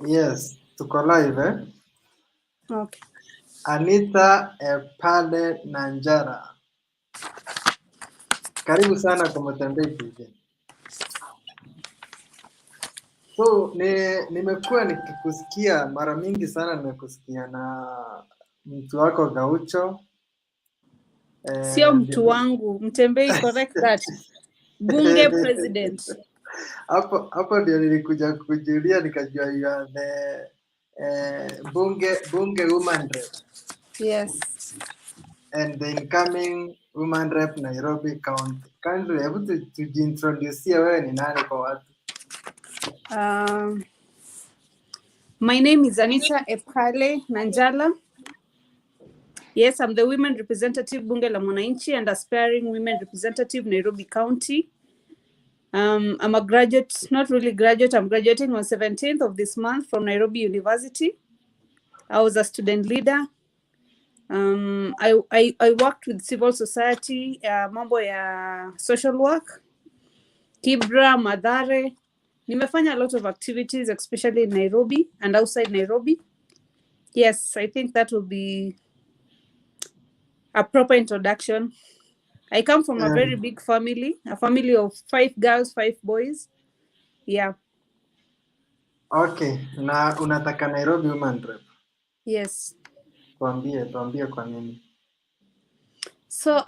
Yes, tuko live eh? Okay. Anita Nanjala. Karibu sana kwa Mtembei TV. So nimekuwa nikikusikia mara mingi sana, nimekusikia na mtu wako Gaucho. Sio mtu wangu, Mtembei, correct that. Bunge president. Hapo ndio nilikuja kujulia, nikajua you are the bunge woman rep. Yes. And the incoming woman rep Nairobi County. Kindly, hebu tujiintroduce wewe ni nani kwa watu? My name is Anita Nanjala. Yes, I'm the women representative Bunge la Mwananchi and aspiring women representative Nairobi County. I'm a graduate, not really graduate, I'm graduating on 17th of this month from Nairobi University. I was a student leader. I worked with civil society, mambo ya social work, Kibra, Mathare. Nimefanya a lot of activities, especially in Nairobi and outside Nairobi. Yes, I think that will be a proper introduction. I come from a very big family, a family of 5 girls, 5 boys. Yeah. Okay, na unataka Nairobi woman rep? Yes. Tuambie kwa nini. So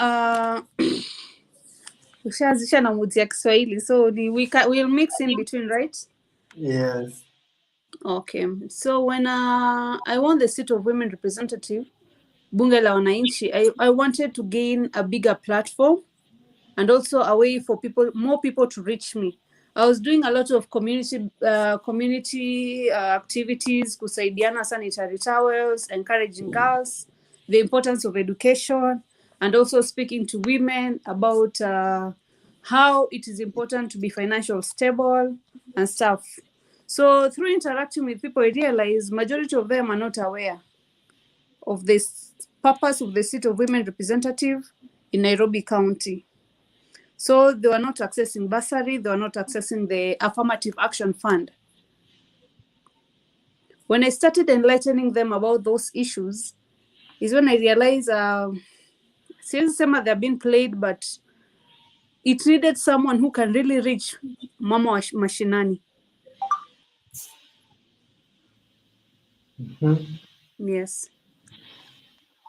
ushaanzisha na mudi ya Kiswahili, so we'll mix in between, right? Yes. Okay. So when I won the seat of women representative, Bunge la Wananchi, I wanted to gain a bigger platform and also a way for more people to reach me. I was doing a lot of community activities, kusaidiana sanitary towels, encouraging girls, the importance of education, and also speaking to women about how it is important to be financially stable and stuff. So through interacting with people, I realized majority of them are not aware of this purpose of the seat of women representative in Nairobi County. So they were not accessing bursary, they were not accessing the affirmative action fund. When I started enlightening them about those issues, is when I realized, since some they're being played, but it needed someone who can really reach mama wa mashinani. Yes.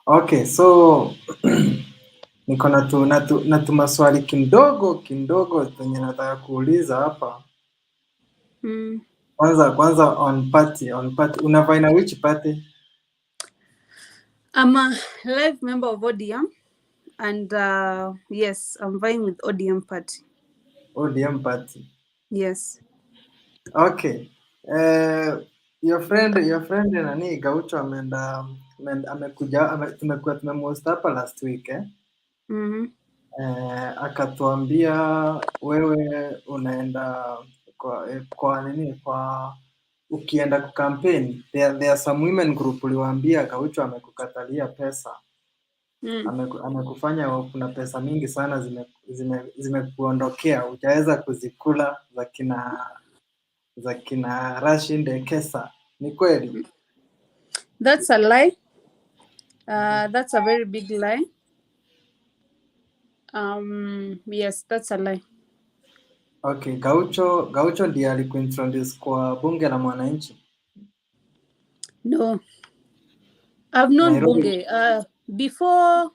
Okay, so niko na maswali kidogo zenye nataka kuuliza hapa. Kwanza on party. Unafanya which party? I'm a live member of ODM, and yes, I'm vying with ODM party. ODM party. Yes. Okay. Your friend nani Gaucho tumekuwa tumemuhost hapa last week eh? Akatuambia wewe unaenda kwa ukienda ku campaign there are some women group uliwaambia Gaucho amekukatalia pesa. Amekufanya kuna pesa mingi sana zimekuondokea hujaweza kuzikula za kina Rashid Ekesa. Ni kweli? That's a lie. That's a very big lie. Yes, that's a lie. Okay, Gaucho ndiye alikuintroduce kwa bunge la mwananchi? No. I've known Bunge. Before,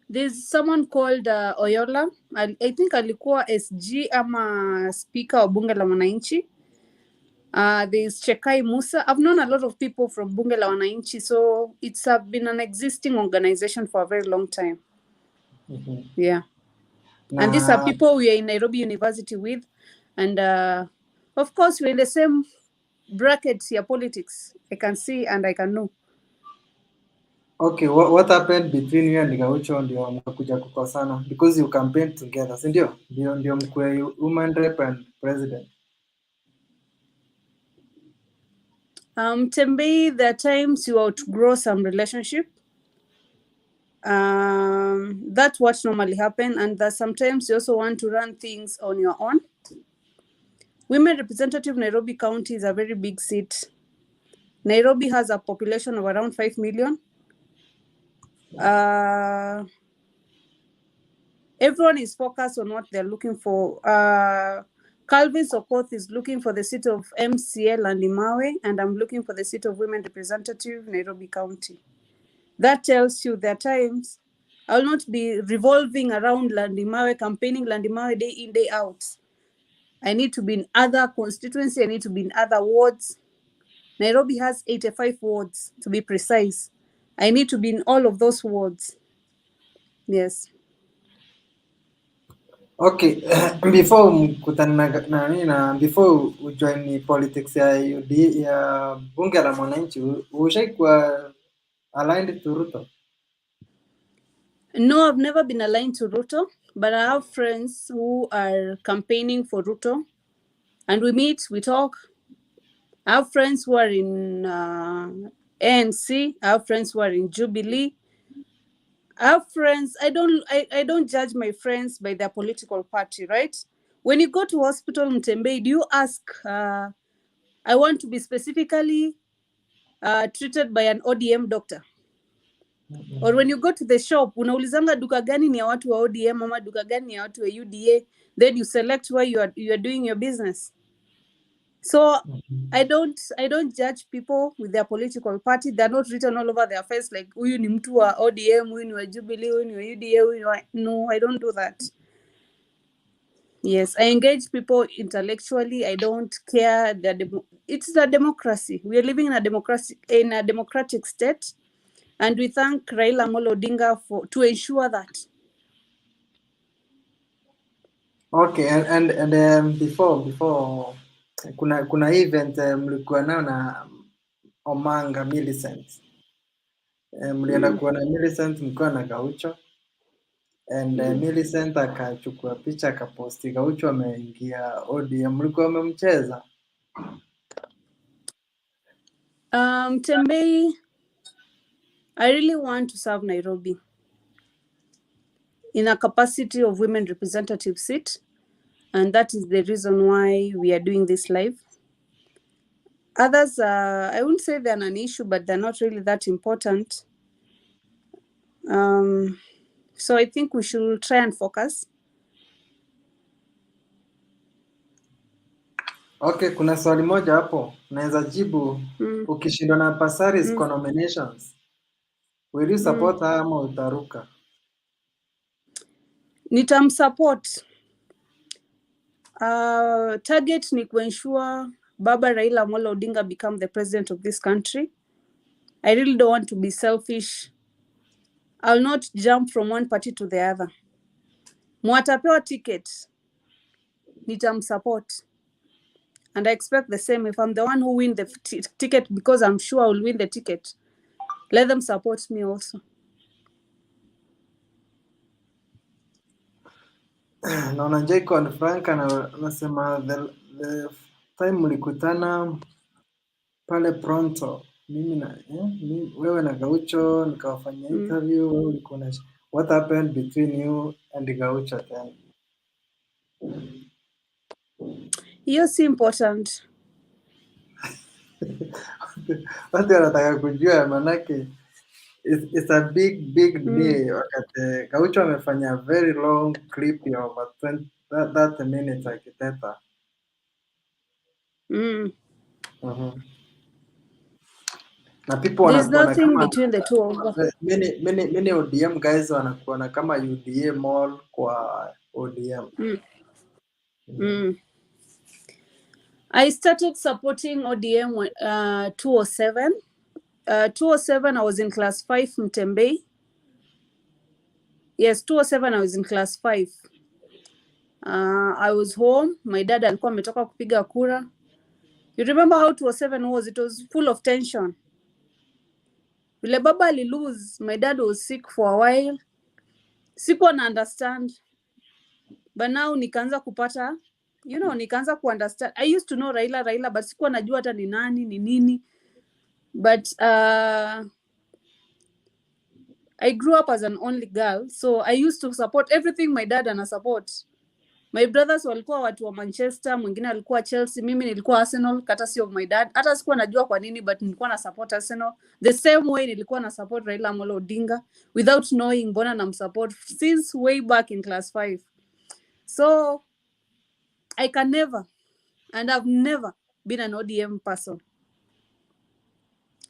there's someone called Oyola. I think alikuwa SG ama speaker wa Bunge la Mwananchi. There's Chekai Musa. I've known a lot of people from Bunge la Wananchi, so it's been an existing organization for a very long time. Yeah. And these are people we are in Nairobi University with. And of course, we're in the same brackets here, politics. I can see and I can know. Okay, what happened between you and Gaucho ndio mkakuja kukosana? Because you campaigned together, si ndio? Ndio mkwe woman rep and president. Tembei, there are times you outgrow some relationship. That's what normally happen, and that sometimes you also want to run things on your own. Women representative Nairobi County is a very big seat. Nairobi has a population of around 5 million. Everyone is focused on what they're looking for. Calvin Sokoth is looking for the seat of MCA Landimawe, and I'm looking for the seat of Women Representative, Nairobi County. That tells you there are times I will not be revolving around Landimawe, campaigning Landimawe day in, day out. I need to be in other constituency. I need to be in other wards. Nairobi has 85 wards, to be precise. I need to be in all of those wards. Yes. Okay, before mkutana na before ujoin politics ya ya bunge la mwananchi, ushaikuwa aligned to Ruto? No, I've never been aligned to Ruto, but I have friends who are campaigning for Ruto, and we meet, we talk. I have friends who are in ANC. I have friends who are in Jubilee. I have friends. I don't judge my friends by their political party, right? When you go to hospital Mtembei, do you ask, I want to be specifically treated by an ODM doctor? Or when you go to the shop, unaulizanga duka gani ni ya watu wa ODM ama duka gani ni ya watu wa UDA, then you select where you are doing your business. So I don't judge people with their political party. They're not written all over their face like huyu ni mtu wa ODM, huyu ni wa Jubilee, huyu ni wa UDA, huyu ni wa... No, I don't do that. Yes, I engage people intellectually. I don't care. It's a democracy. We are living in a democratic state, and we thank Raila Amolo Odinga to ensure that. Okay, and before kuna event mlikuwa nao na Omanga Millicent. Mlienda kuona Millicent mkiwa na Gaucho, and Millicent akachukua picha akaposti Gaucho ameingia ODM, mlikuwa mmemcheza? Tembei, I really want to serve Nairobi in a capacity of women representative seat, and that is the reason why we are doing this live. Others, I wouldn't say they're an issue, but they're not really that important. So I think we should try and focus. Okay, kuna swali moja hapo naweza jibu. Ukishindwa na Bursary's nominations, will you support her ama utaruka? Nitamsupport. Target ni kuensure Baba Raila Amolo Odinga become the president of this country. I really don't want to be selfish. I'll not jump from one party to the other. Mwatapewa ticket, nitamsupport. And I expect the same. If I'm the one who win the ticket, because I'm sure I'll win the ticket, let them support me also. Naona Jacob Frank anasema the time mlikutana pale Pronto, wewe na Gaucho nikawafanyia interview, wewe ulikuwa na what happened between you and Gaucho then? Hiyo si important. Watu wanataka kujua manake it's a big day. Wakati Gaucho amefanya very long clip ya over 30 minutes akiteta. Na people There's wanakuona nothing kama between the two of us. many ODM guys wanakuona kama UDA mall kwa ODM. I started supporting ODM 2007. 2007 I was in class 5 Mtembei. Yes, 2007 I was in class 5. I was home. My dad alikuwa ametoka kupiga kura. You remember how 2007 was? It was full of tension. Vile baba ali lose, my dad was sick for a while. Sikuwa na understand. But now nikaanza kupata, nikaanza ku understand. I used to know Raila, but sikuwa najua hata ni nani, ni nini. But I grew up as an only girl, so I used to support everything my dad ana support. My brothers walikuwa watu wa Manchester, mwingine alikuwa Chelsea, mimi nilikuwa Arsenal, courtesy of my dad. Hata sikuwa najua kwa nini, but nilikuwa na support Arsenal. The same way nilikuwa na support Raila Amolo Odinga without knowing mbona na support since way back in class 5. So I can never, and I've never been an ODM person.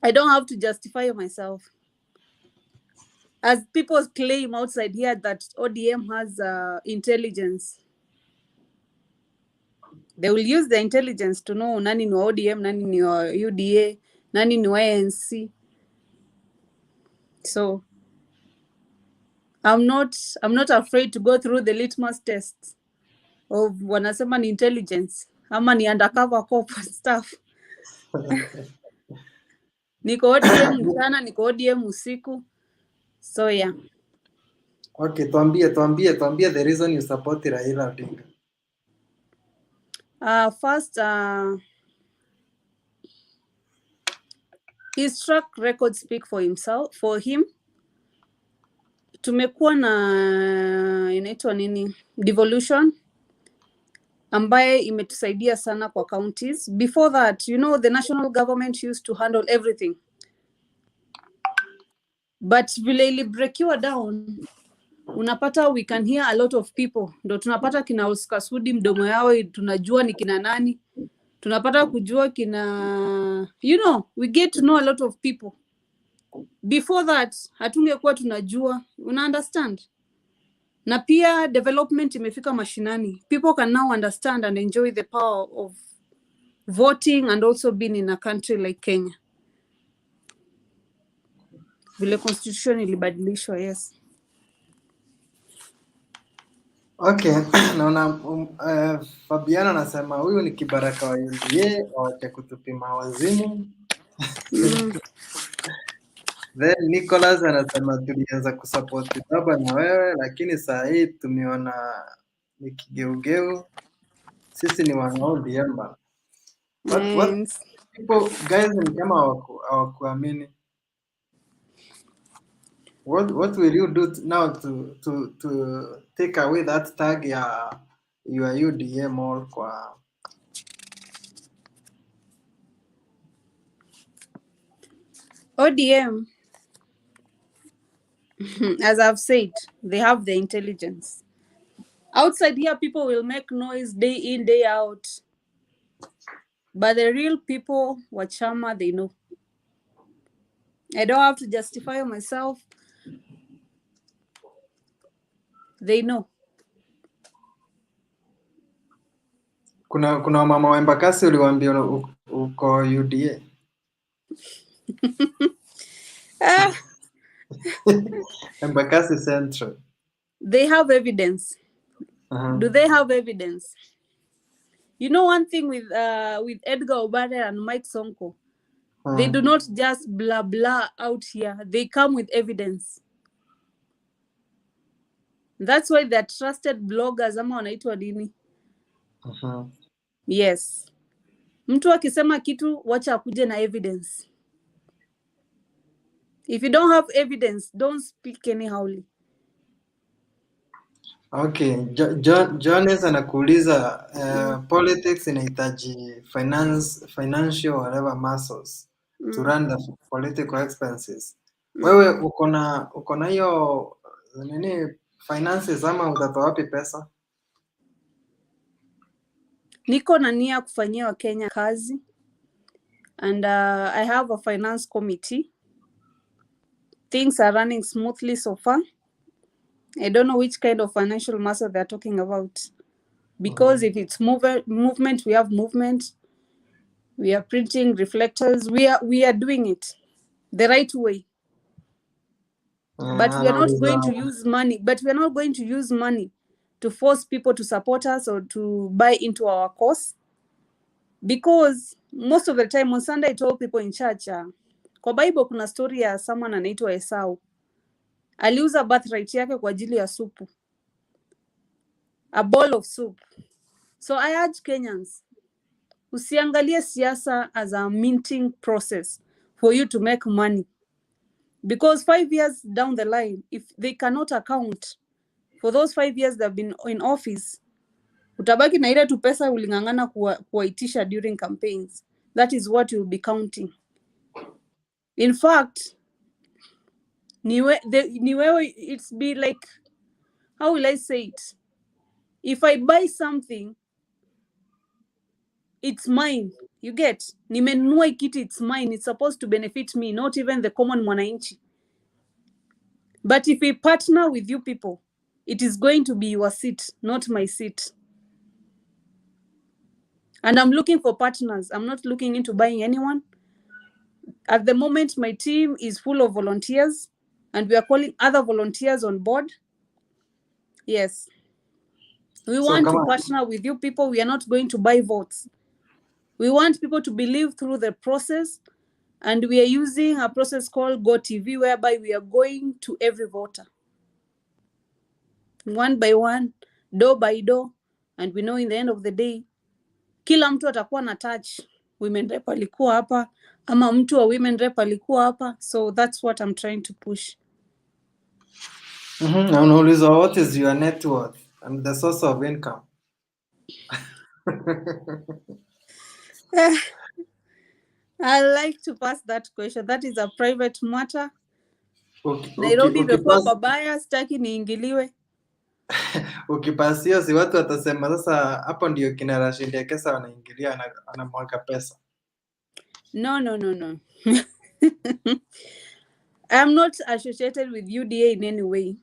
I don't have to justify myself. As people claim outside here that ODM has intelligence, they will use the intelligence to know nani ni wa ODM, nani ni wa UDA, nani ni wa ANC. So I'm not afraid to go through the litmus tests of wanasema ni intelligence ama ni undercover cop stuff. Niko ODM mchana, niko ODM usiku. So yeah. Okay, tuambie the reason you support Raila Odinga. First, his track record speak for him. Tumekuwa na inaitwa nini, devolution ambaye imetusaidia sana kwa counties. Before that, you know, the national government used to handle everything, but vile ilibreakiwa down, unapata we can hear a lot of people. Ndo tunapata kina Oscar Sudi mdomo yao tunajua ni kina nani. Tunapata kujua kina, you know, we get to know a lot of people. Before that, hatungekuwa tunajua, una understand? Na pia development imefika mashinani. People can now understand and enjoy the power of voting and also being in a country like Kenya. Vile constitution ilibadilishwa, yes. Okay, naona Fabiana anasema huyu ni kibaraka wa UDA, waache kutupima wazimu. Then Nicholas anasema tulianza kusupport baba na wewe, lakini saa hii tumeona ni kigeugeu. Sisi ni wana ODM. What people guys ni kama hawakuamini. What will you do now to take away that tag ya your UDM all kwa? ODM, as I've said, they have the intelligence. Outside here, people will make noise day in, day out. But the real people, wachama, they know. I don't have to justify myself. They know. Kuna mama wa Embakasi uliwaambia uko UDA? Embakasi Central. They have evidence. Do they have evidence? You know one thing with Edgar Obare and Mike Sonko, they do not just blah blah out here. They come with evidence. That's why they're trusted bloggers ama wanaitwa nini? Yes. Mtu akisema kitu wacha akuje na evidence. If you don't have evidence, don't speak anyhowly. Okay, Jones anakuuliza politics inahitaji financial whatever muscles to run the political expenses. Wewe uko na hiyo nini finances ama utatoa wapi pesa? Niko na nia kufanyia Wakenya kazi, and I have a finance committee. Things are running smoothly so far. I don't know which kind of financial muscle they're talking about, because if it's movement, we have movement. We are printing reflectors. We are doing it the right way. But we are not going to use money. But we are not going to use money to force people to support us or to buy into our cause. Because most of the time on Sunday, I told people in church, kwa Bible kuna story ya someone anaitwa Esau. Aliuza birthright yake kwa ajili ya supu. A bowl of soup. So I urge Kenyans, usiangalie siasa as a minting process for you to make money. Because 5 years down the line, if they cannot account for those 5 years they've been in office, Utabaki na ile tu pesa ulingangana kuwaitisha during campaigns. That is what you'll be counting. In fact, it's be like, how will I say it? If I buy something, it's mine. You get? Nimenunua kitu, it's mine. It's supposed to benefit me, not even the common mwananchi. But if we partner with you people, it is going to be your seat, not my seat. And I'm looking for partners. I'm not looking into buying anyone. At the moment, my team is full of volunteers, and we are calling other volunteers on board. Yes. We want to partner with you people. We are not going to buy votes. We want people to believe through the process, and we are using a process called GoTV, whereby we are going to every voter, one by one, door by door, and we know in the end of the day, kila mtu atakuwa na touch. Women rep alikuwa hapa, ama mtu wa women rep alikuwa hapa. So that's what I'm trying to push. Na unauliza what is your net worth and the source of income? I like to pass that question. That is a private matter. Nairobi imekuwa babaya, sitaki niingiliwe. Ukipasio si watu watasema sasa hapo ndio kina Rashid Ekesa wanaingilia anamwaga pesa. No. I'm not associated with UDA in any way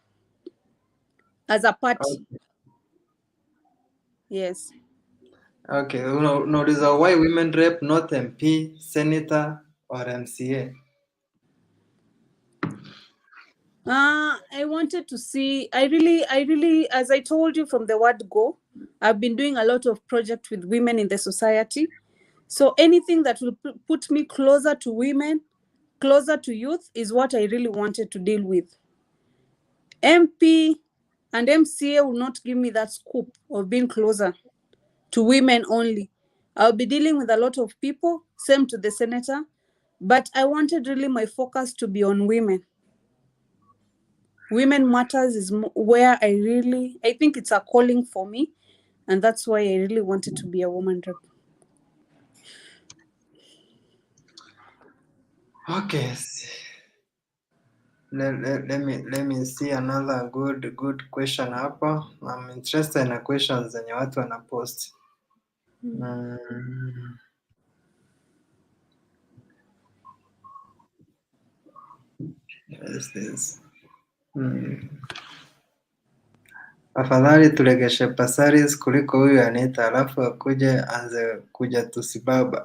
as a party. Okay. Yes. Okay, unauliza why women rep not MP, senator or MCA? I wanted to see, I really, as I told you from the word go, I've been doing a lot of projects with women in the society. So anything that will put me closer to women, closer to youth is what I really wanted to deal with. MP and MCA will not give me that scope of being closer to women only. I'll be dealing with a lot of people, same to the senator, but I wanted really my focus to be on women. Women matters is where I think it's a calling for me, and that's why I really wanted to be a woman rep. Okay. Let me see another good question hapa. I'm interested in questions zenye watu wanapost. Yes, this. Afadhali tulegeshe Bursaries kuliko huyu Anita, alafu akuje anze kuja tusibaba.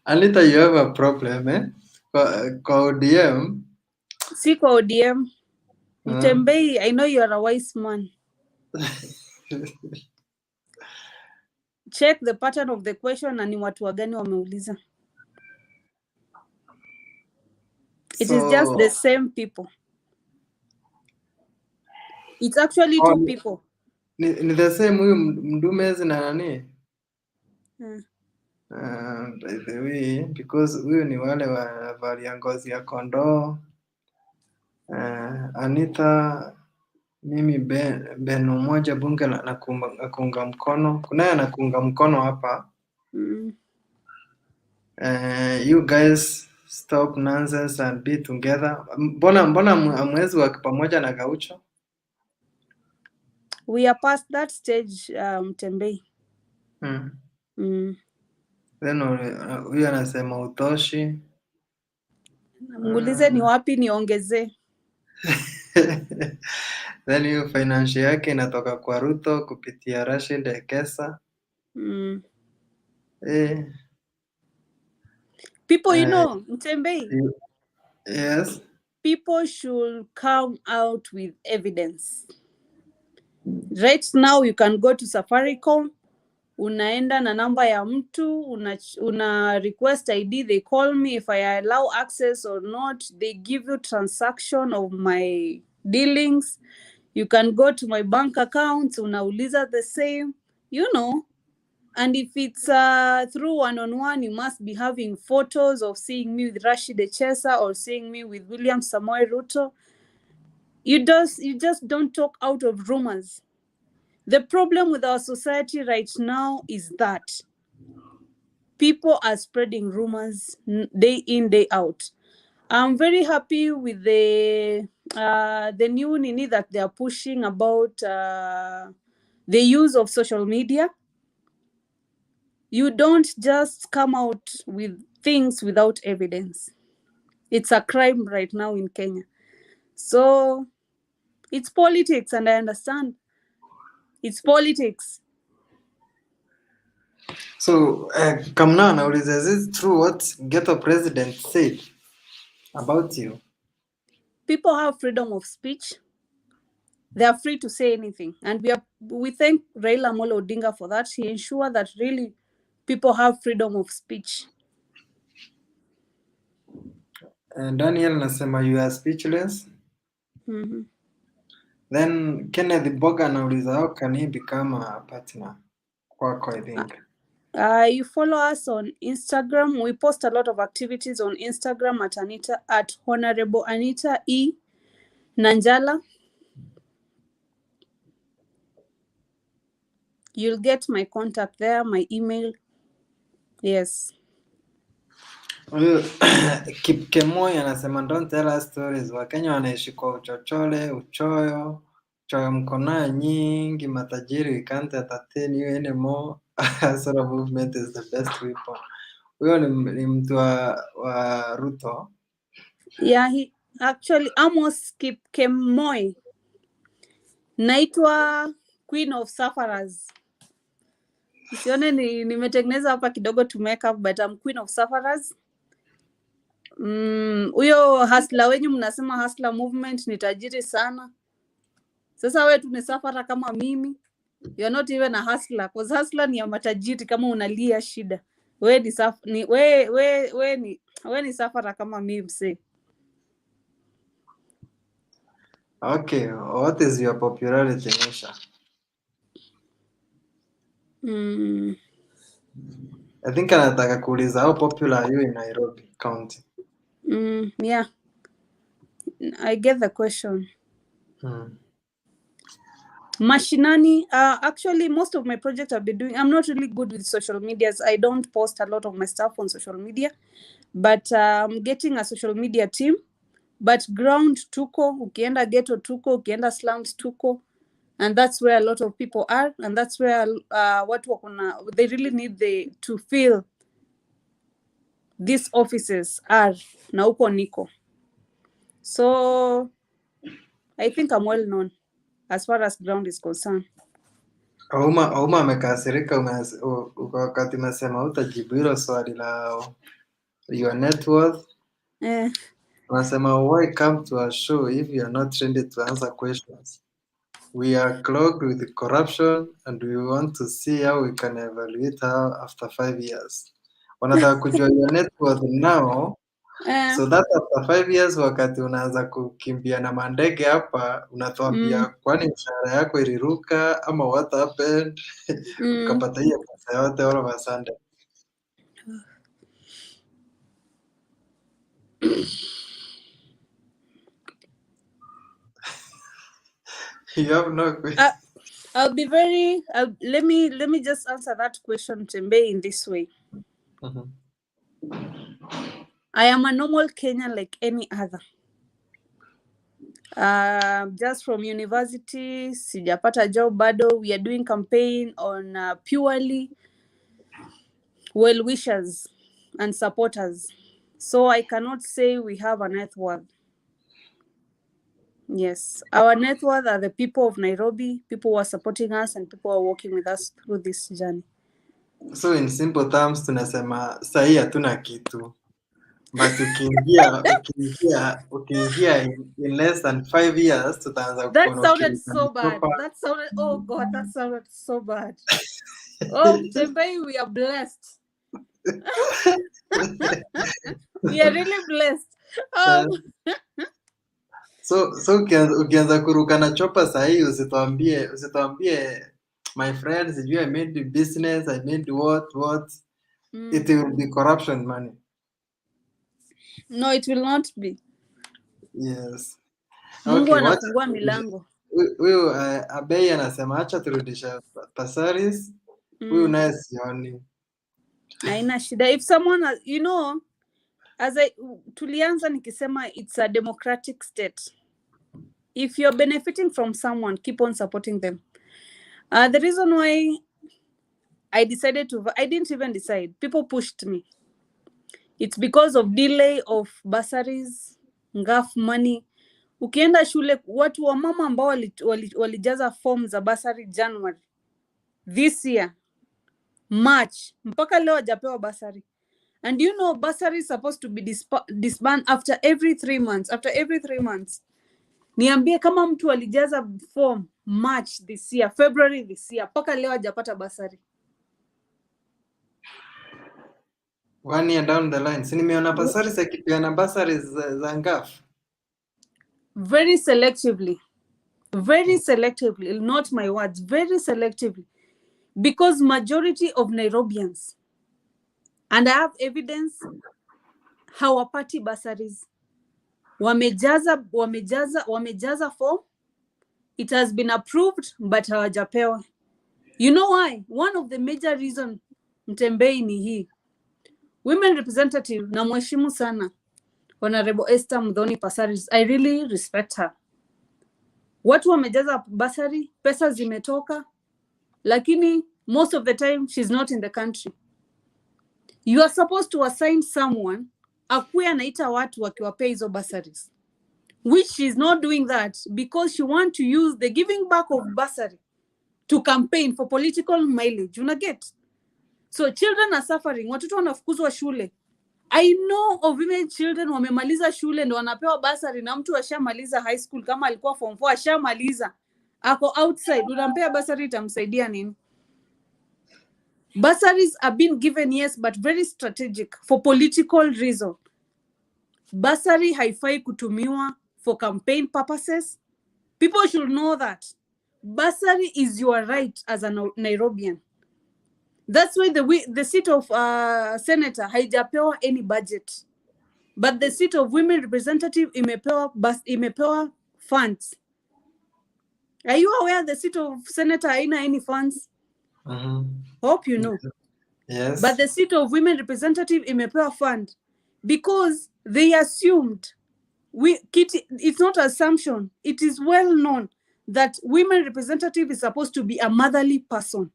Anita, you have a problem, eh? Kwa ODM? Si kwa ODM. Mtembei, I know you are a wise man. Check the pattern of the question na ni watu wagani wameuliza. It is just the same people. It's actually two people. Ni the same huyu Mdumezi na nani? By the way, because huyu ni wale wavalia ngozi ya kondoo. Anita, mimi Ben mmoja bunge nakuunga mkono. Kunaye anakuunga mkono hapa. You guys stop nonsense and be together. Mbona hamwezi waki pamoja na Gaucho? We are past that stage, Mtembei. Then huyu anasema utoshi. Muulize ni wapi niongezee. Then hiyo finance yake inatoka kwa Ruto kupitia Rashid Ekesa. People, you know, Mtembei. Yes. People should come out with evidence. Right now, you can go to Safaricom, unaenda na namba ya mtu, una request ID, they call me if I allow access or not, they give you transaction of my dealings. You can go to my bank accounts, unauliza the same, you know. And if it's through one-on-one, you must be having photos of seeing me with Rashid Ekesa or seeing me with William Samoei Ruto. You just don't talk out of rumors. The problem with our society right now is that people are spreading rumors day in, day out. I'm very happy with the new nini that they are pushing about the use of social media. You don't just come out with things without evidence. It's a crime right now in Kenya. So it's politics, and I understand. It's politics. So Kamna nauliza, is it true what ghetto president said about you? People have freedom of speech. They are free to say anything, and we thank Raila Amolo Odinga for that. He ensured that really people have freedom of speech. And Daniel nasema you are speechless. Mm-hmm. Then Kenneth Boga anauliza, how can he become a partner kwako? I think You follow us on Instagram. We post a lot of activities on Instagram at Honorable Anita Nanjala. You'll get my contact there, my email. Yes. huyu Kipkemoi anasema don't tell us stories. Wakenya wanaishi kwa uchochole, uchoyo mkonayo nyingi, matajiri, we can't entertain you anymore. Sort of movement is the best weapon. Huyo ni mtu wa Ruto. Yeah, he actually Amos Kipkemoi. Naitwa Queen of Sufferers. Usione nimetengeneza hapa kidogo to make up, but I'm Queen of Sufferers. Huyo hustler wenyu mnasema hustler movement ni tajiri sana. Sasa wewe tu ni safara kama mimi. You're not even a hustler, because hustler ni ya matajiri kama unalia shida. Wewe ni safara kama mimi mse. Okay, what is your popularity, Nisha? I think anataka kuuliza how popular are you in Nairobi County? Yeah. I get the question. Mashinani, actually most of my projects I've been doing, I'm not really good with social medias. I don't post a lot of my stuff on social media, but I'm getting a social media team. But ground tuko, ukienda ghetto tuko, ukienda slums tuko, and that's where a lot of people are, and that's where they really need to feel these offices are, na huko niko. So I think I'm well known as far as ground is concerned. Auma amekasirika wakati umesema utajibu hilo swali la your net worth. Anasema why come to a show if you are not ready to answer questions? We are clogged with corruption and we want to see how we can evaluate her after 5 years. Wanataka kujua your net worth now. So that after 5 years wakati unaanza kukimbia na mandege hapa unatuambia kwani mshahara yako iliruka ama what happened? Ukapata hiyo pesa yote all of a sudden. You have no question. Let me just answer that question, Tembe, in this way. I am a normal Kenyan like any other. Just from university, sijapata job bado. We are doing campaign on purely well-wishers and supporters. So I cannot say we have a net worth. Yes, our net worth are the people of Nairobi, people who are supporting us and people who are working with us through this journey. So in simple terms tunasema sahi hatuna kitu. But ukiingia in less than 5 years tutaanza That sounded so bad. Oh God, that sounded so bad. Oh, Tembe, we are blessed. We are really blessed. So ukianza kuruka na chopa sahi usituambie my friends, I made business, I made what. It will be corruption money. No, it will not be. Yes. Mungu Okay, wacha anafungua milango. huyu Abei anasema acha turudisha bursaries. Huyu naye sioni. Haina shida. If someone has, you know, tulianza nikisema it's a democratic state. If you're benefiting from someone, keep on supporting them. The reason why I didn't even decide. People pushed me. It's because of delay of bursaries, ngaf money. Ukienda shule, watu wa mama ambao walijaza form za bursary January this year, March, mpaka leo hajapewa bursary. And you know, bursary is supposed to be disbanded after every 3 months. After every 3 months. Niambie kama mtu alijaza form March this year, February this year, mpaka leo hajapata bursary. 1 year down the line. Si nimeona bursaries akipeana bursaries za ngaf. Very selectively. Very selectively, not my words, very selectively. Because majority of Nairobians, and I have evidence, hawapati bursaries. Wamejaza form, it has been approved, but hawajapewa. You know why? One of the major reason Mtembei ni hii. Women representative, na mheshimu sana, Honorable Esther Mdhoni Passaris. I really respect her. Watu wamejaza bursary, pesa zimetoka, lakini most of the time she's not in the country. You are supposed to assign someone akuwe anaita watu wakiwapea hizo bursaries, which she's not doing that because she want to use the giving back of bursary to campaign for political mileage. Una get? So children are suffering. Watoto wanafukuzwa shule. I know of women children wamemaliza shule ndo wanapewa bursary, na mtu ashamaliza high school kama alikuwa form 4 ashamaliza, ako outside, unampea bursary itamsaidia nini? Bursaries are being given, yes, but very strategic for political reason. Bursary haifai kutumiwa for campaign purposes. People should know that. Bursary is your right as a Nairobian. That's why the seat of senator haijapewa any budget. But the seat of women representative imepewa funds. Are you aware the seat of senator haina any funds? Hope you know. Yes. But the seat of women representative imepewa fund because they assumed, it's not assumption, it is well known that women representative is supposed to be a motherly person.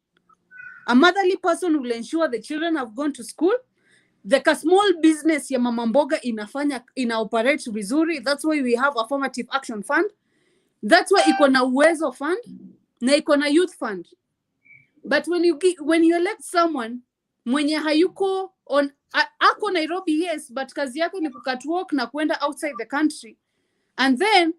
A motherly person will ensure the children have gone to school. The small business ya mama mboga ina-operate vizuri. That's why we have affirmative action fund. That's why iko na uwezo fund na iko na youth fund. But when you elect someone mwenye hayuko ako Nairobi, yes, but kazi yako ni kukatwalk na kwenda outside the country, and then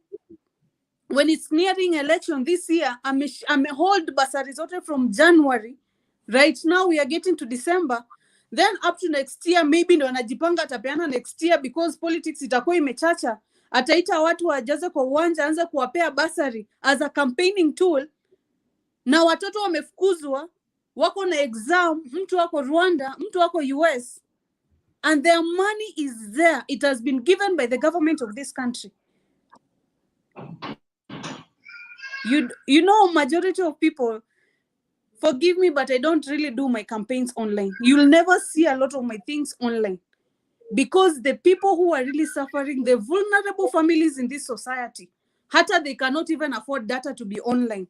when it's nearing election this year, ame hold bursary zote from January. Right now we are getting to December, then up to next year maybe ndo anajipanga atapeana next year because politics itakuwa imechacha. Ataita watu wajaze kwa uwanja, anza kuwapea bursary as a campaigning tool, na watoto wamefukuzwa, wako na exam, mtu wako Rwanda, mtu wako US, and their money is there. It has been given by the government of this country. You know, majority of people, forgive me, but I don't really do my campaigns online. You'll never see a lot of my things online because the people who are really suffering, the vulnerable families in this society, hata they cannot even afford data to be online.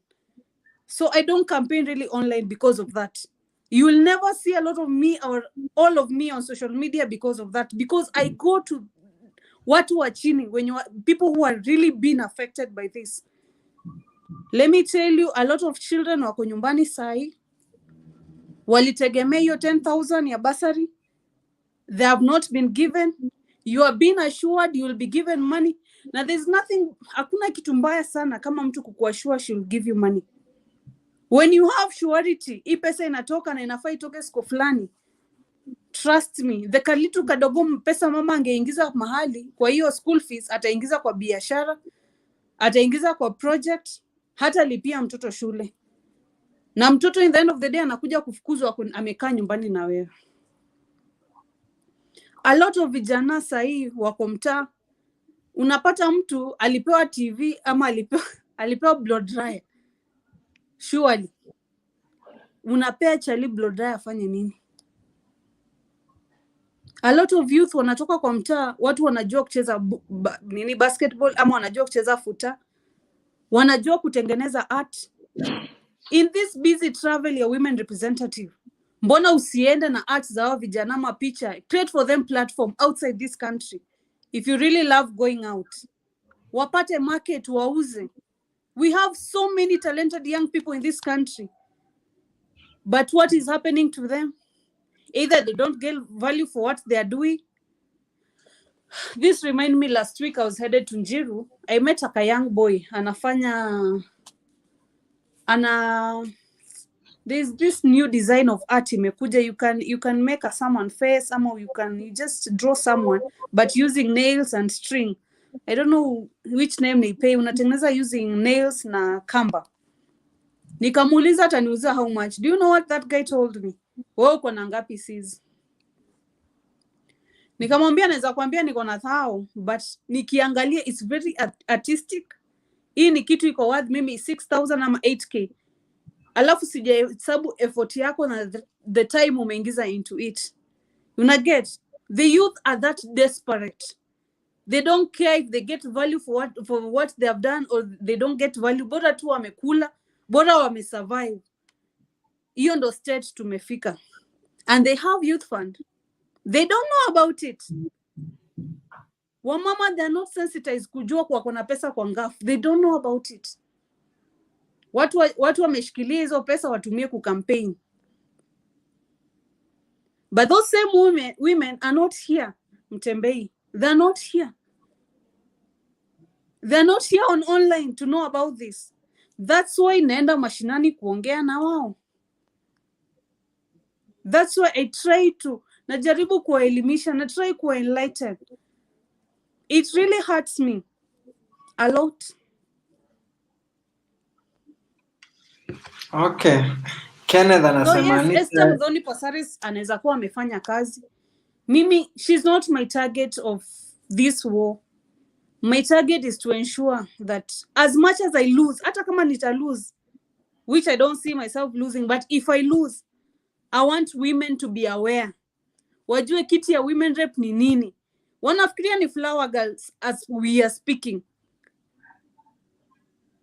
So I don't campaign really online because of that. You will never see a lot of me or all of me on social media because of that. Because I go to watu wa chini, people who are really being affected by this. Let me tell you, a lot of children wako nyumbani sai, walitegemea hiyo 10,000 ya bursary. They have not been given. You are being assured you will be given money. Now there's nothing, hakuna kitu mbaya sana kama mtu kukuashua she will give you money. When you have surety, hii pesa inatoka na inafaa itoke siku fulani, trust me, the kalitu kadogo pesa mama angeingiza mahali kwa hiyo school fees, ataingiza kwa biashara, ataingiza kwa project, hata lipia mtoto shule. Na mtoto in the end of the day anakuja kufukuzwa amekaa nyumbani na wewe. A lot of vijana sahi wako mtaa, Unapata mtu alipewa TV ama alipewa blow dryer. Surely unapea chali blow dryer afanye nini? A lot of youth wanatoka kwa mtaa, watu wanajua kucheza basketball ama wanajua kucheza futa, wanajua kutengeneza art. In this busy travel ya women representative, mbona usiende na art za hao vijana mapicha? Create for them platform outside this country. If you really love going out, wapate market, wauze. We have so many talented young people in this country, but what is happening to them? Either they don't get value for what they are doing. This remind me, last week I was headed to Njiru. I met a young boy. There's this new design of art imekuja. You can make a someone face, or you just draw someone, but using nails and string. I don't know which name they pay. Unatengeneza using nails na kamba. Nikamuuliza ataniuza how much. Do you know what that guy told me? Wewe uko na ngapi sis? Nikamwambia naweza kuambia niko na 1,000, but nikiangalia it's very artistic. Hii ni kitu iko worth mimi 6,000 ama 8k. Alafu sijahesabu effort yako na the time umeingiza into it. Una get? The youth are that desperate. They don't care if they get value for what they have done or they don't get value. Bora tu wamekula, bora wamesurvive. Hiyo ndo stage tumefika. And they have youth fund. They don't know about it. Wamama, they are not sensitized kujua kwa kuna pesa kwa ngafu. They don't know about it. Watu wameshikilia hizo pesa watumie kucampaign. But those same women are not here, Mtembei. They're not here. They're not here on online to know about this. That's why naenda mashinani kuongea na wao. That's why I try to, najaribu kuwaelimisha, na try kuwa enlighten. It really hurts me a lot. Okay. Kenneth anasema Anita. Esther Mdhoni Pasaris anaweza kuwa amefanya kazi. Mimi, she's not my target of this war. My target is to ensure that as much as I lose, hata kama nita lose, which I don't see myself losing, but if I lose, I want women to be aware. Wajue kiti ya women rep ni nini. Wanafikiria ni flower girls as we are speaking.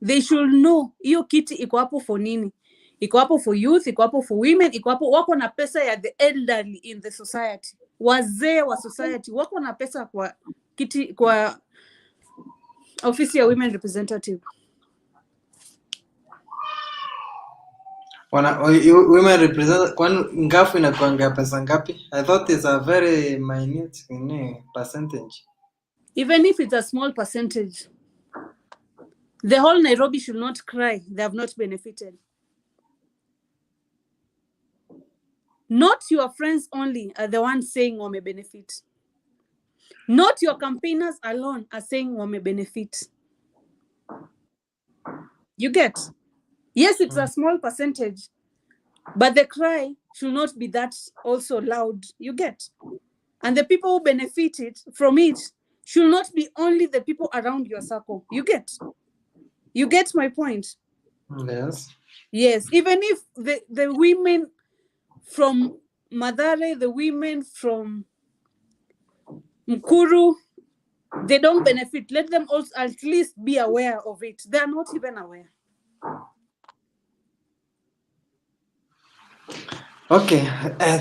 They should know hiyo kiti iko hapo for nini. Iko hapo for youth, iko hapo for women, iko hapo wako na pesa ya the elderly in the society. Wazee wa society wako na pesa kwa kiti, kwa ofisi ya women representative. Women represent, kwani ngafu inakuanga pesa ngapi? I thought it's a very minute percentage. Even if it's a small percentage, the whole Nairobi should not cry. They have not benefited. Not your friends only are the ones saying wame benefit. Not your campaigners alone are saying wame benefit. You get? Yes, it's a small percentage, but the cry should not be that also loud. You get? And the people who benefited from it should not be only the people around your circle. You get? You get my point? Yes. Yes. Even if the women from Mathare, the women from Mkuru, they don't benefit. Let them also at least be aware of it. They are not even aware. Okay,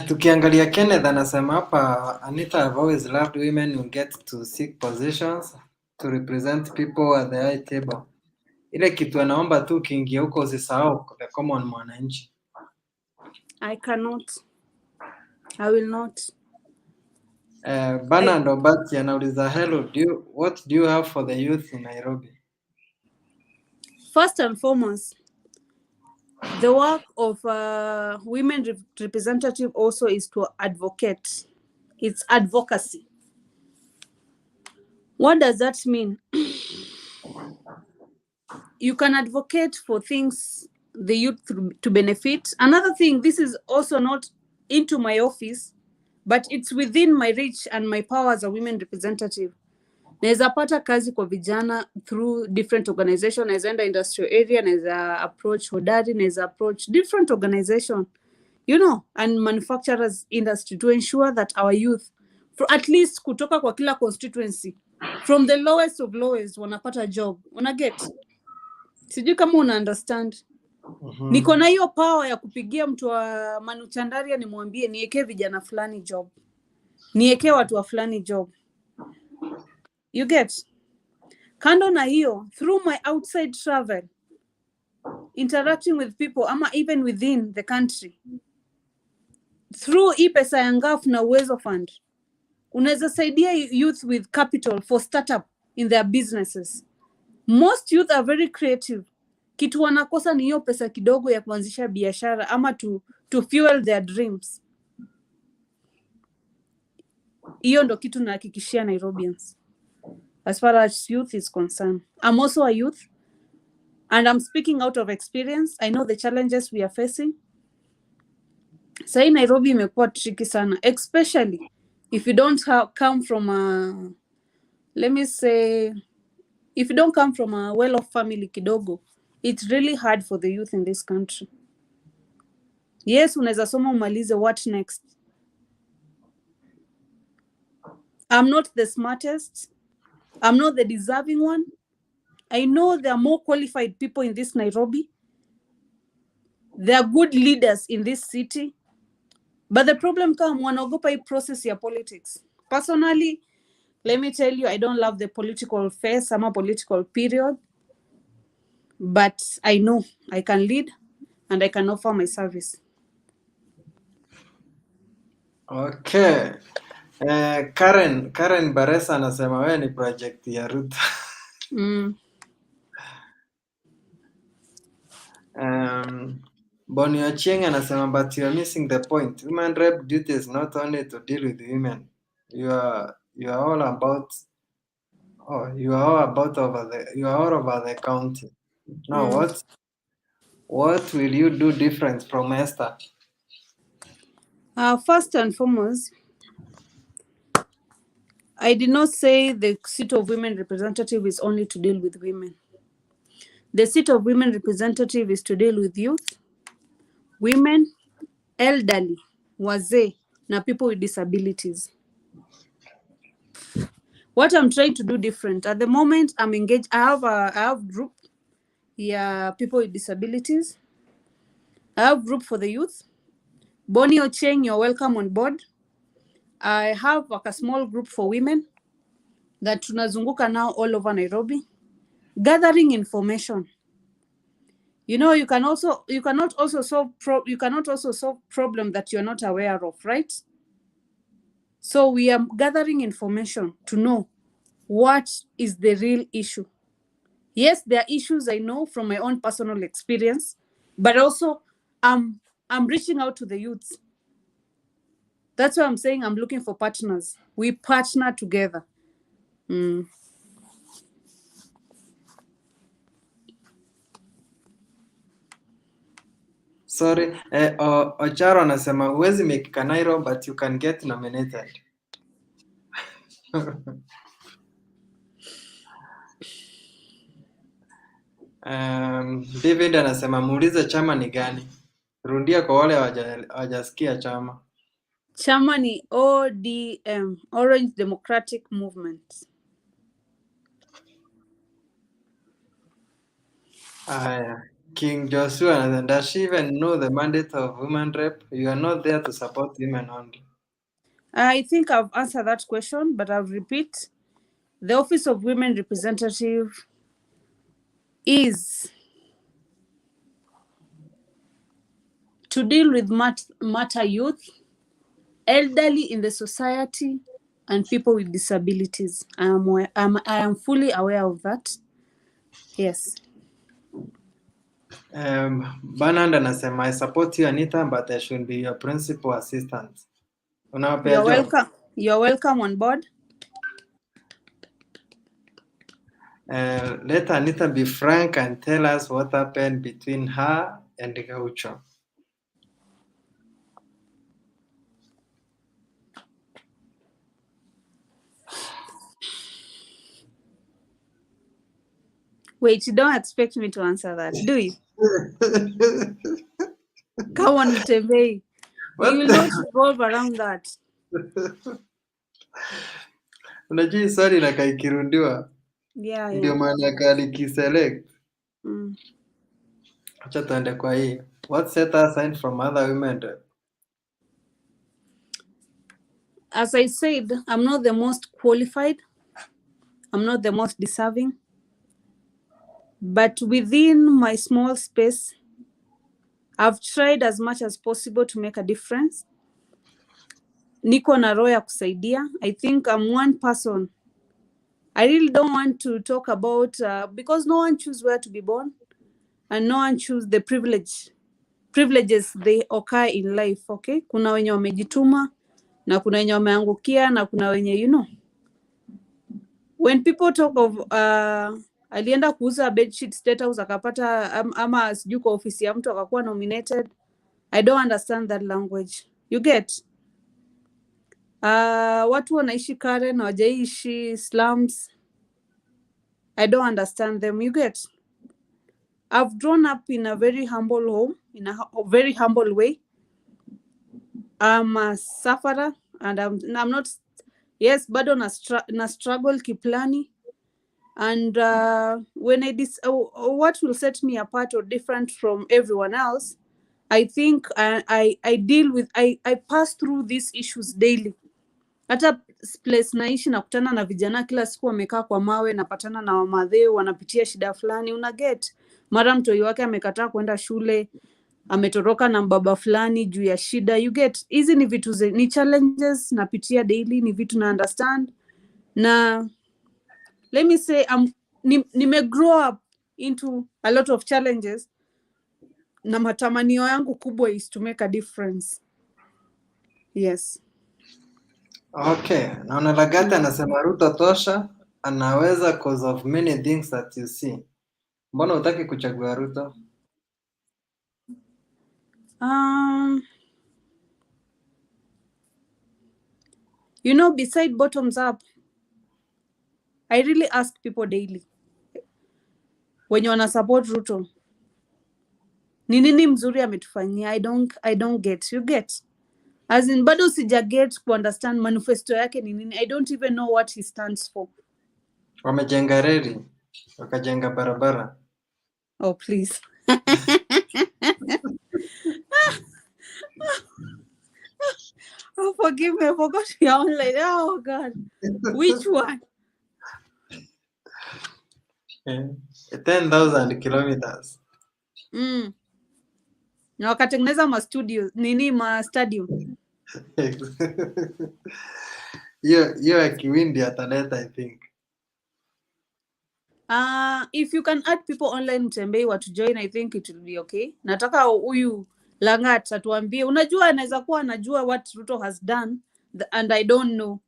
tukiangalia Kenneth anasema hapa, Anita, I've always loved women who get to seek positions to represent people at the high table. Ile kitu anaomba tu kiingia huko usisahau the common mwananchi. I cannot. I will not. Bana Ndobati anauliza, hello, what do you have for the youth in Nairobi? First and foremost, the work of women representative also is to advocate. It's advocacy. What does that mean? You can advocate for things the youth to benefit. Another thing, this is also not into my office, but it's within my reach and my power as a women representative. Naweza pata kazi kwa vijana through different organization. Naweza enda industrial area, naweza approach hodari, naweza approach different organization, you know, and manufacturers industry to ensure that our youth, for at least kutoka kwa kila constituency, from the lowest of lowest, wanapata job. Una get? Sijui kama una understand. Niko na hiyo power ya kupigia mtu wa Manuchandaria nimwambie niwekee vijana fulani job, niwekee watu wa fulani job. You get? Kando na hiyo, through my outside travel, interacting with people ama even within the country, through hii pesa ya ngafu na Uwezo Fund, unaweza saidia youth with capital for startup in their businesses. Most youth are very creative. Kitu wanakosa ni hiyo pesa kidogo ya kuanzisha biashara ama to fuel their dreams. Hiyo ndo kitu nahakikishia Nairobians as far as youth is concerned. I'm also a youth and I'm speaking out of experience. I know the challenges we are facing. Sai Nairobi imekuwa tricky sana, especially if you don't come from a, let me say, if you don't come from a well-off family kidogo, it's really hard for the youth in this country. Yes, unaweza soma umalize, what next? I'm not the smartest. I'm not the deserving one. I know there are more qualified people in this Nairobi. There are good leaders in this city. But the problem comes wanaogopa hii process ya politics. Personally, let me tell you, I don't love the political phase, ama political period. But I know I can lead and I can offer my service. Okay. Karen Baresa anasema wewe ni project ya Ruth. Boni Ochieng anasema but you are missing the point. Women rep duty is not only to deal with women. You are all about over the county. Now what will you do different from Esther? First and foremost, I did not say the seat of women representative is only to deal with women. The seat of women representative is to deal with youth, women, elderly, wazee, na people with disabilities. What I'm trying to do different at the moment, I'm engaged. I have group, people with disabilities. I have group for the youth. Boni Ochieng, you're welcome on board. I have like a small group for women that tunazunguka now all over Nairobi, gathering information. You know, you cannot also solve problem that you're not aware of, right? So we are gathering information to know what is the real issue. Yes, there are issues I know from my own personal experience, but also I'm reaching out to the youths. That's why I'm saying I'm looking for partners. We partner together. Sorry, Ocharo anasema huwezi make Kanairo but you can get nominated. David anasema muulize chama ni gani? Rudia kwa wale hawajasikia chama. Chama ni ODM, Orange Democratic Movement. King Joshua, does she even know the mandate of women rep? You are not there to support women only. I think I've answered that question, but I'll repeat. The Office of Women Representative is to deal with matter youth, elderly in the society, and people with disabilities. I am fully aware of that. Yes. Bernard anasema I support you Anita, but I should be your principal assistant. You're welcome. You're welcome on board. Let Anita be frank and tell us what happened between her and GAUCHO. Wait, you don't expect me to answer that, do you? Come on, Mtembei. We will not revolve around that. Unajua hii swali na kaikirundiwa. Yeah, Ndio yeah. maana kalikiselect. Mm. Acha tuende kwa hii. What set her aside from other women? As I said, I'm not the most qualified. I'm not the most deserving. But within my small space, I've tried as much as possible to make a difference. Niko na roho ya kusaidia. I think I'm one person. I really don't want to talk about, because no one chooses where to be born, and no one chooses the privileges they occur in life, okay? Kuna wenye wamejituma, na kuna wenye wameangukia, na kuna wenye, when people talk of, alienda kuuza bedsheet State House akapata, ama sijui kwa ofisi ya mtu akakuwa nominated, I don't understand that language. You get? Watu wanaishi Karen na wajaishi slums. I don't understand them. You get? I've grown up in a very humble home, in a very humble way. I'm a sufferer, and I'm not, yes, bado na struggle kiplani. And when what will set me apart or different from everyone else, I think I pass through these issues daily. Hata place naishi nakutana na vijana kila siku wamekaa kwa mawe, napatana na wamadheu wanapitia shida fulani, unaget. Mara mtoi wake amekataa kwenda shule, ametoroka na mbaba fulani juu ya shida. You get? Hizi ni vitu ni challenges napitia daily, ni vitu na understand. Na let me say nime grow up into a lot of challenges, na matamanio yangu kubwa is to make a difference. Yes. Okay, naona Lagate anasema Ruto tosha, anaweza cause of many things that you see. Mbona hutaki kuchagua Ruto? Beside bottoms up, I really ask people daily, wenye wana support Ruto, ni nini mzuri ametufanyia? I don't get. You get? As in, bado sija get ku understand manifesto yake ni nini. I don't even know what he stands for. Wamejenga reli, wakajenga barabara. Oh, please. Oh, forgive me, I forgot you're online. Oh, God. Which one? 10,000 kilometers. Na wakatengeneza ma stadium. Hiyo akiwindi ataleta, I think. If you can add people online Mtembei to join, I think it will be okay. Nataka huyu Langat atuambie, unajua anaweza kuwa anajua what Ruto has done and I don't know.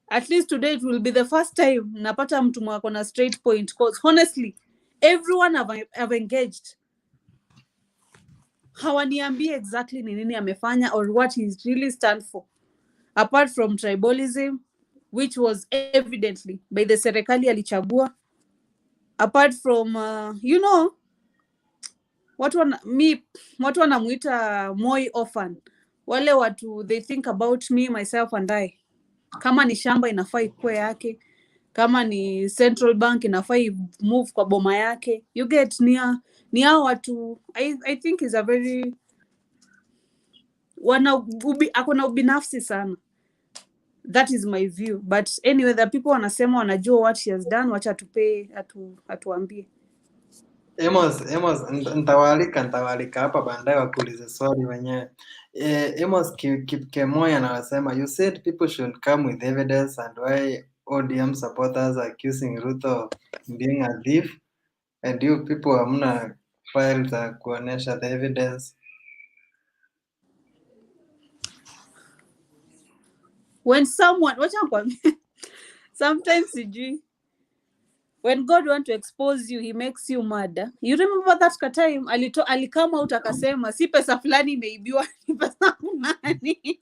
At least today it will be the first time napata mtu mwako na straight point, because honestly everyone have engaged. Hawaniambie exactly ni nini amefanya or what he really stand for, apart from tribalism, which was evidently by the serikali alichagua, apart from watu wanamuita Moi orphan. Wale watu, they think about me, myself and I. Kama ni shamba inafaa ikuwe yake, kama ni Central Bank inafaa move kwa boma yake. You get? Ni hao watu. I think is a very akona ubinafsi sana. That is my view, but anyway, the people wanasema wanajua what she has done, wacha atuambie. Amos, ntawalika hapa baadaye wakuulize swali wenyewe. Amos Kipkemoi anasema, you said people should come with evidence, and why ODM supporters are accusing Ruto of being a thief, and you people hamna file za kuonesha the evidence. When someone, sometimes when God want to expose you, he makes you mad. You remember that time alikama out akasema si pesa fulani imeibiwa, ni pesa fulani.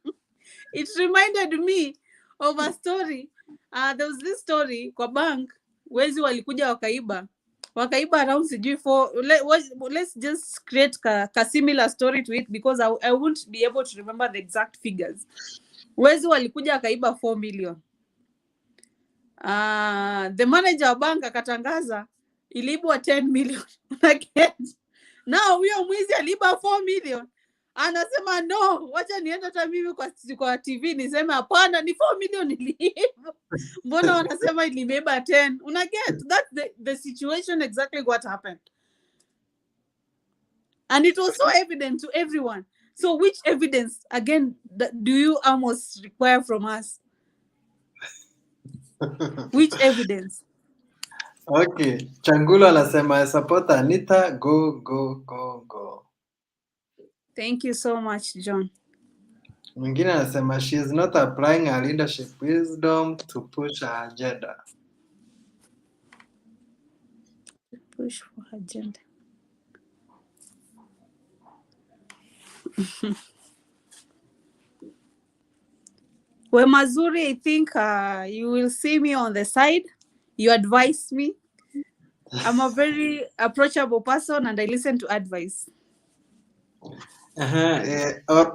It reminded me of a story. There was this story kwa bank, wezi walikuja wakaiba wakaiba around sijui let's just create ka similar story to it because I won't be able to remember the exact figures. Wezi walikuja akaiba 4 million. The manager wa bank akatangaza ilibwa 10 million. Now huyo mwizi aliba 4 million. Anasema no, wacha niende hata mimi kwa TV niseme hapana ni 4 million iliiba. Mbona wanasema ilibeba 10? Unaget, that's the situation exactly what happened. And it was so evident to everyone. So which evidence again do you almost require from us? Which evidence? Okay, Changulo anasema I support Anita, go. Thank you so much, John. Mwingine anasema she is not applying her leadership wisdom to push her agenda. Push for her agenda. Wemazuri, I think you will see me on the side. You advise me. I'm a very approachable person and I listen to advice.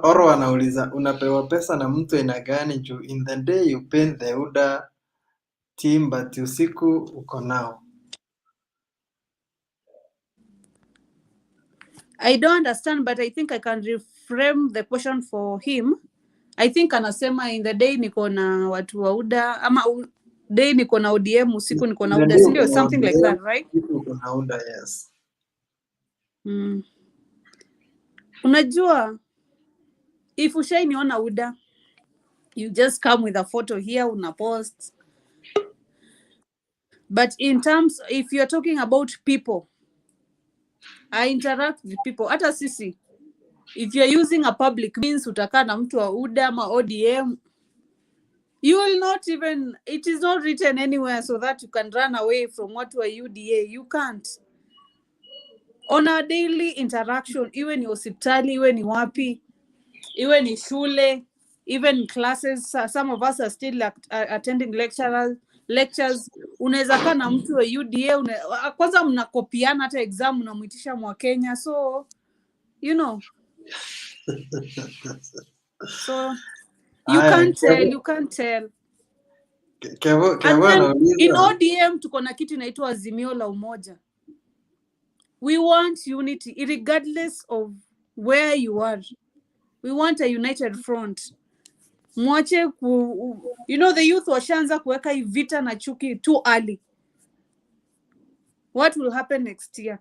Oro anauliza unapewa pesa na mtu aina gani juu in the day you paint the UDA team but usiku uko nao. I don't understand, but I think I can reframe the question for him. I think anasema in the day niko na watu wa UDA ama day niko na ODM usiku niko na UDA, sindio? Something like that, right? Uko na UDA, yes. Unajua, if ushainiona UDA, you just come with a photo here, una post. But in terms, if you're talking about people, I interact with people. Hata sisi, if you're using a public means, utakaa na mtu wa UDA ama ODM, you will not even, it is not written anywhere so that you can run away from what were UDA. You can't. On our daily interaction, iwe ni hospitali, iwe ni wapi, iwe ni shule, even classes, some of us are still attending lectures. Unaweza kaa na mtu wa UDA, kwanza mnakopiana hata exam unamwitisha Mwakenya, so you know. So you can't tell. In ODM tuko na kitu inaitwa Azimio la Umoja. We want unity regardless of where you are. We want a united front. Mwache you know, the youth washaanza kuweka hii vita na chuki too early. What will happen next year?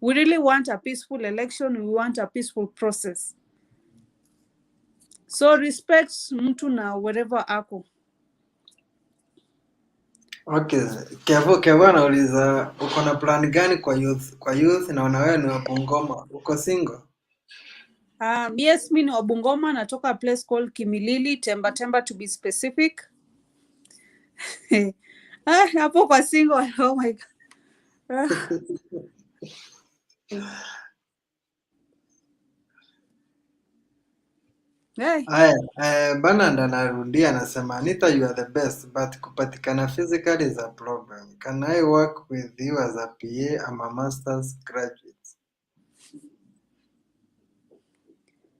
We really want a peaceful election. We want a peaceful process. So respect mtu na wherever ako. Okay, Kevo anauliza uko na plan gani kwa youth na wewe ni wa Bungoma, uko single? Yes, mimi ni wa Bungoma, natoka a place called Kimilili, Temba to be specific. Hapo kwa single, oh my God. Hey. Bana ndo narudia anasema Anita, you are the best but kupatikana physically is a problem. Can I work with you as a PA? I'm a master's graduate.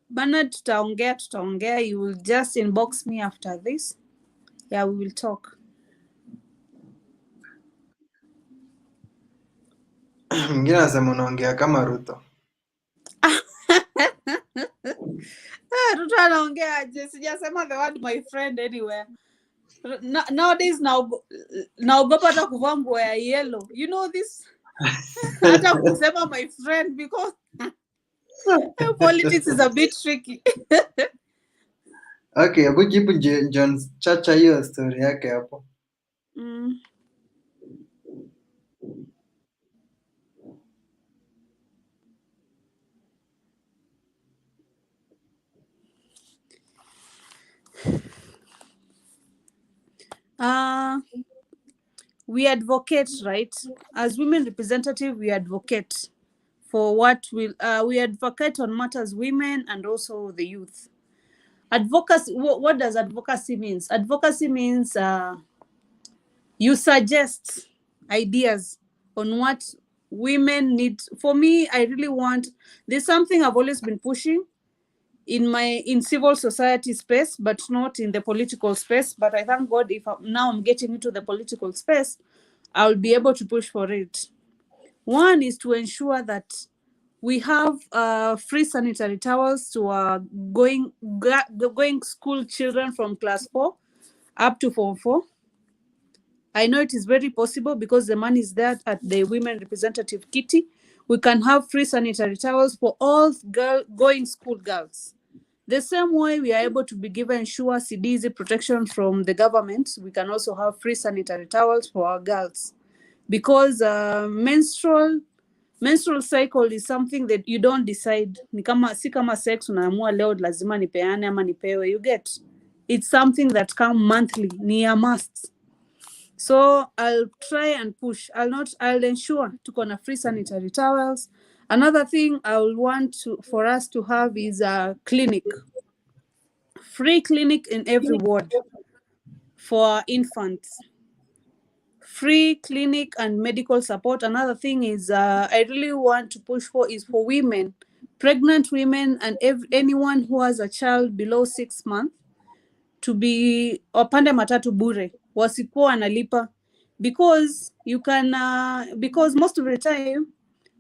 Bana tutaongea. You will just inbox me after this. Yeah, we will talk. Mwingine anasema unaongea kama Ruto. Ruto anaongea je? Sijasema the word my friend anywhere. Nowadays naogopa hata kuvaa nguo ya yellow. You know this? Hata kusema my friend because politics is a bit tricky. Okay, hebu jibu John Chacha hiyo story yake hapo. We advocate, right? As women representative, we advocate for what we advocate on matters women and also the youth. Advocacy, what does advocacy means? Advocacy means you suggest ideas on what women need, for me, I really want, there's something I've always been pushing in civil society space, but not in the political space. But I thank God if now I'm getting into the political space, I'll be able to push for it. One is to ensure that we have free sanitary towels to our going school children from class 4 up to form 4. I know it is very possible because the money is there at the women representative kitty. We can have free sanitary towels for all going school girls. The same way we are able to be given sure CDZ protection from the government, we can also have free sanitary towels for our girls. Because menstrual cycle is something that you don't decide. Ni kama, si kama sex unaamua leo lazima nipeane ama nipewe, you get. It's something that come monthly, ni a must. So I'll try and push. I'll ensure tuko na free sanitary towels. Another thing I will want for us to have is a clinic. Free clinic in every ward for our infants. Free clinic and medical support. Another thing is I really want to push for is for women, pregnant women, and anyone who has a child below 6 months to be wapande matatu bure, wasikuwa wanalipa, because you can because most of the time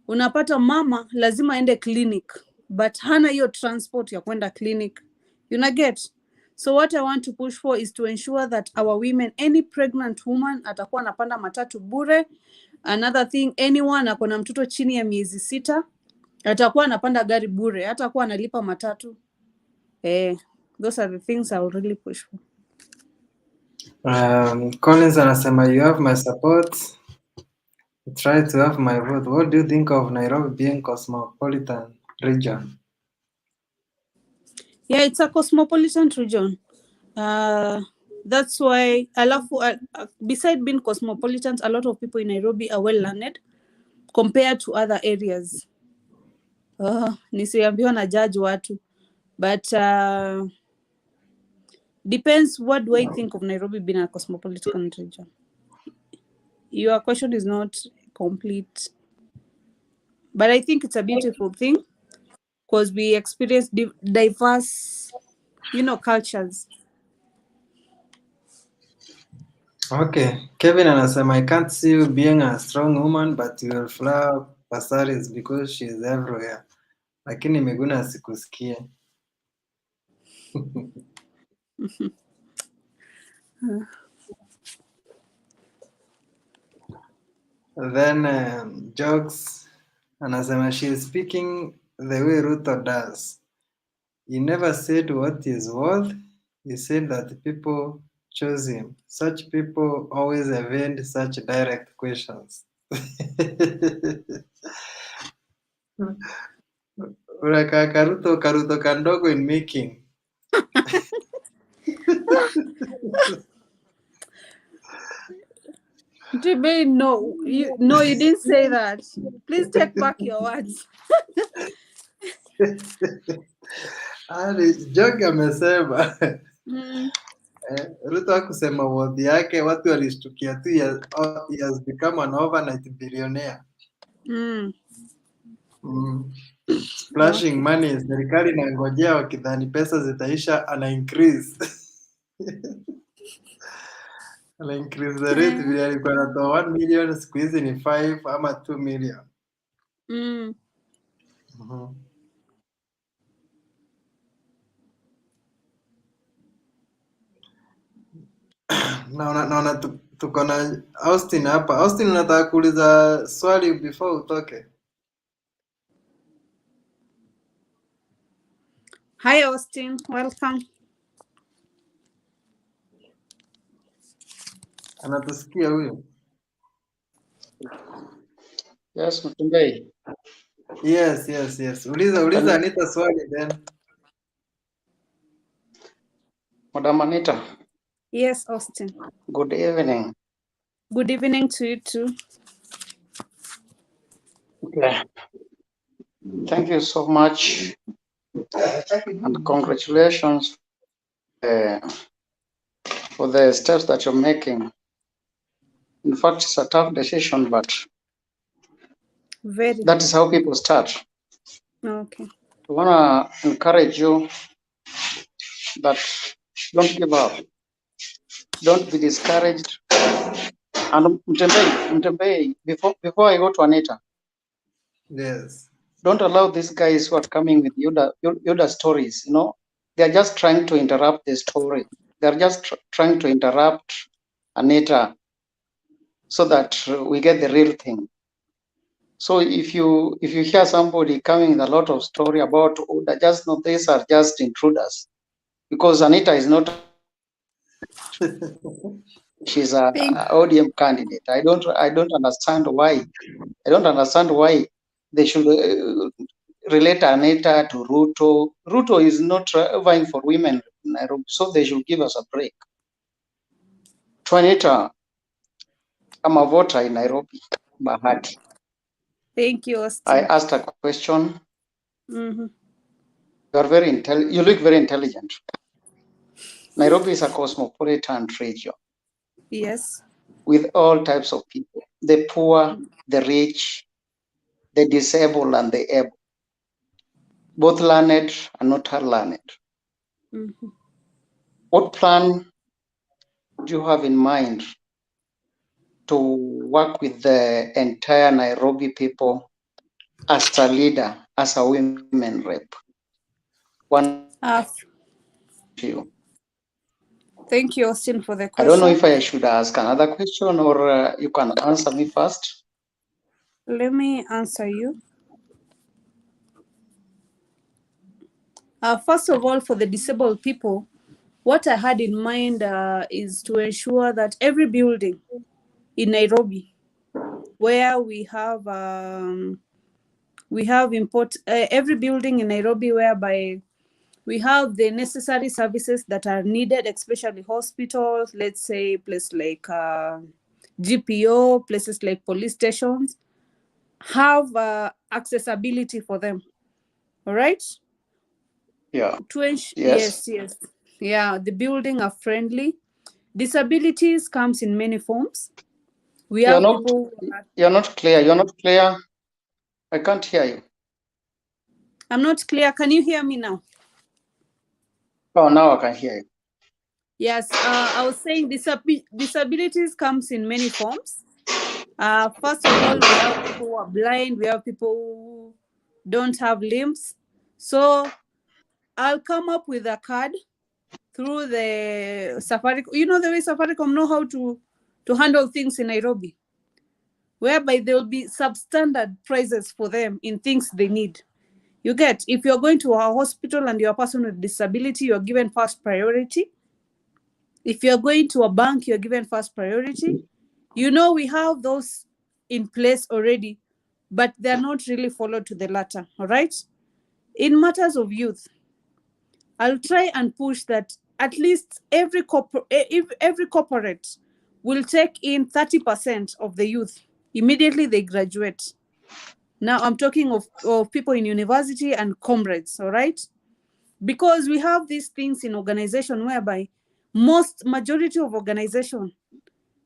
unapata mama lazima ende clinic but hana hiyo transport ya kwenda clinic, you get. So what I want to push for is to ensure that our women, any pregnant woman atakuwa anapanda matatu bure. Another thing, anyone akona mtoto chini ya miezi 6 atakuwa anapanda gari bure, hatakuwa analipa matatu. Those are the things I will really push for. Collins anasema you have my support. Try to have my vote. What do you think of Nairobi being cosmopolitan region? Yeah, it's a cosmopolitan region. That's why beside being cosmopolitans, a lot of people in Nairobi are well learned compared to other areas. Nisiambiwa na judge watu, but depends what do I think of Nairobi being a cosmopolitan region. Your question is not complete, but I think it's a beautiful thing because we experience diverse, cultures. Okay, Kevin anasema I can't see you being a strong woman but you will flower Bursaries because she is everywhere. Lakini Miguna asikusikie. Then Jokes anasema she is speaking the way Ruto does. He never said what is worth. He said that people chose him. Such people always evade such direct questions. Unakaa karuto kandogo in making. No, you didn't say that. Please take back your words. Joke amesema Ruto hakusema word yake, watu walishtukia tu he has become an overnight billionaire. Splashing money, serikali inangojea wakidhani pesa zitaisha, ana increase ana increase the rate, vile alikuwa anatoa 1 million siku hizi ni 5 ama 2 million. Naona tuko na Austin hapa. Austin, unataka kuuliza swali before utoke? Hi Austin, welcome. Anatusikia huyo? Yes, Mtumbei. Yes. Uliza Anita swali then. Madam Anita. Yes, Austin. Good evening. Good evening to you too. Okay. Thank you so much. And congratulations for the steps that you're making. In fact, it's a tough decision, but Very. That is how people start. Okay. I want to encourage you that don't give up. Don't be discouraged. And Mtembei, before I go to Anita, Yes. don't allow these guys who are coming with Yuda stories. You know, they're just trying to interrupt the story. They're just trying to interrupt Anita so that we get the real thing. So if you hear somebody coming with a lot of story about Uda, just know these are just intruders, because Anita is not. She's a ODM candidate. I don't understand why. I don't understand why they should relate Anita to Ruto. Ruto is not vying for women in Nairobi, so they should give us a break. To Anita, I'm a voter in Nairobi, Bahati. Thank you, I Austin. asked a question. Mm-hmm. You are very intelligent. You look very intelligent. Nairobi is a cosmopolitan region Yes. with all types of people: the poor, the rich, the disabled, and the able, both learned and not learned. Mm-hmm. What plan do you have in mind to work with the entire Nairobi people as a leader, as a women rep? One to you. Thank you, Austin, for the I don't know if question. I should ask another question or you can answer me first. Let me answer you. First of all, for the disabled people, what I had in mind is to ensure that every building in Nairobi, where we have every building in Nairobi whereby we have the necessary services that are needed, especially hospitals, let's say places like GPO, places like police stations, have accessibility for them. All right? Yeah. Yes. Yeah, the building are friendly. Disabilities comes in many forms. We You're have not. people. You're not clear. You're not clear. I can't hear you. I'm not clear. Can you hear me now? Oh, now I can hear you. Yes. I was saying disabilities comes in many forms. First of all, we have people who are blind. We have people who don't have limbs. So I'll come up with a card through the Safaricom. You know the way Safaricom know how to handle things in Nairobi, whereby there will be substandard prices for them in things they need. You get, if you're going to a hospital and you're a person with disability, you're given first priority. If you're going to a bank, you're given first priority. You know, we have those in place already, but they're not really followed to the latter, all right? In matters of youth, I'll try and push that at least every corporate will take in 30% of the youth immediately they graduate. Now I'm talking of people in university and comrades, all right? Because we have these things in organization whereby majority of organization,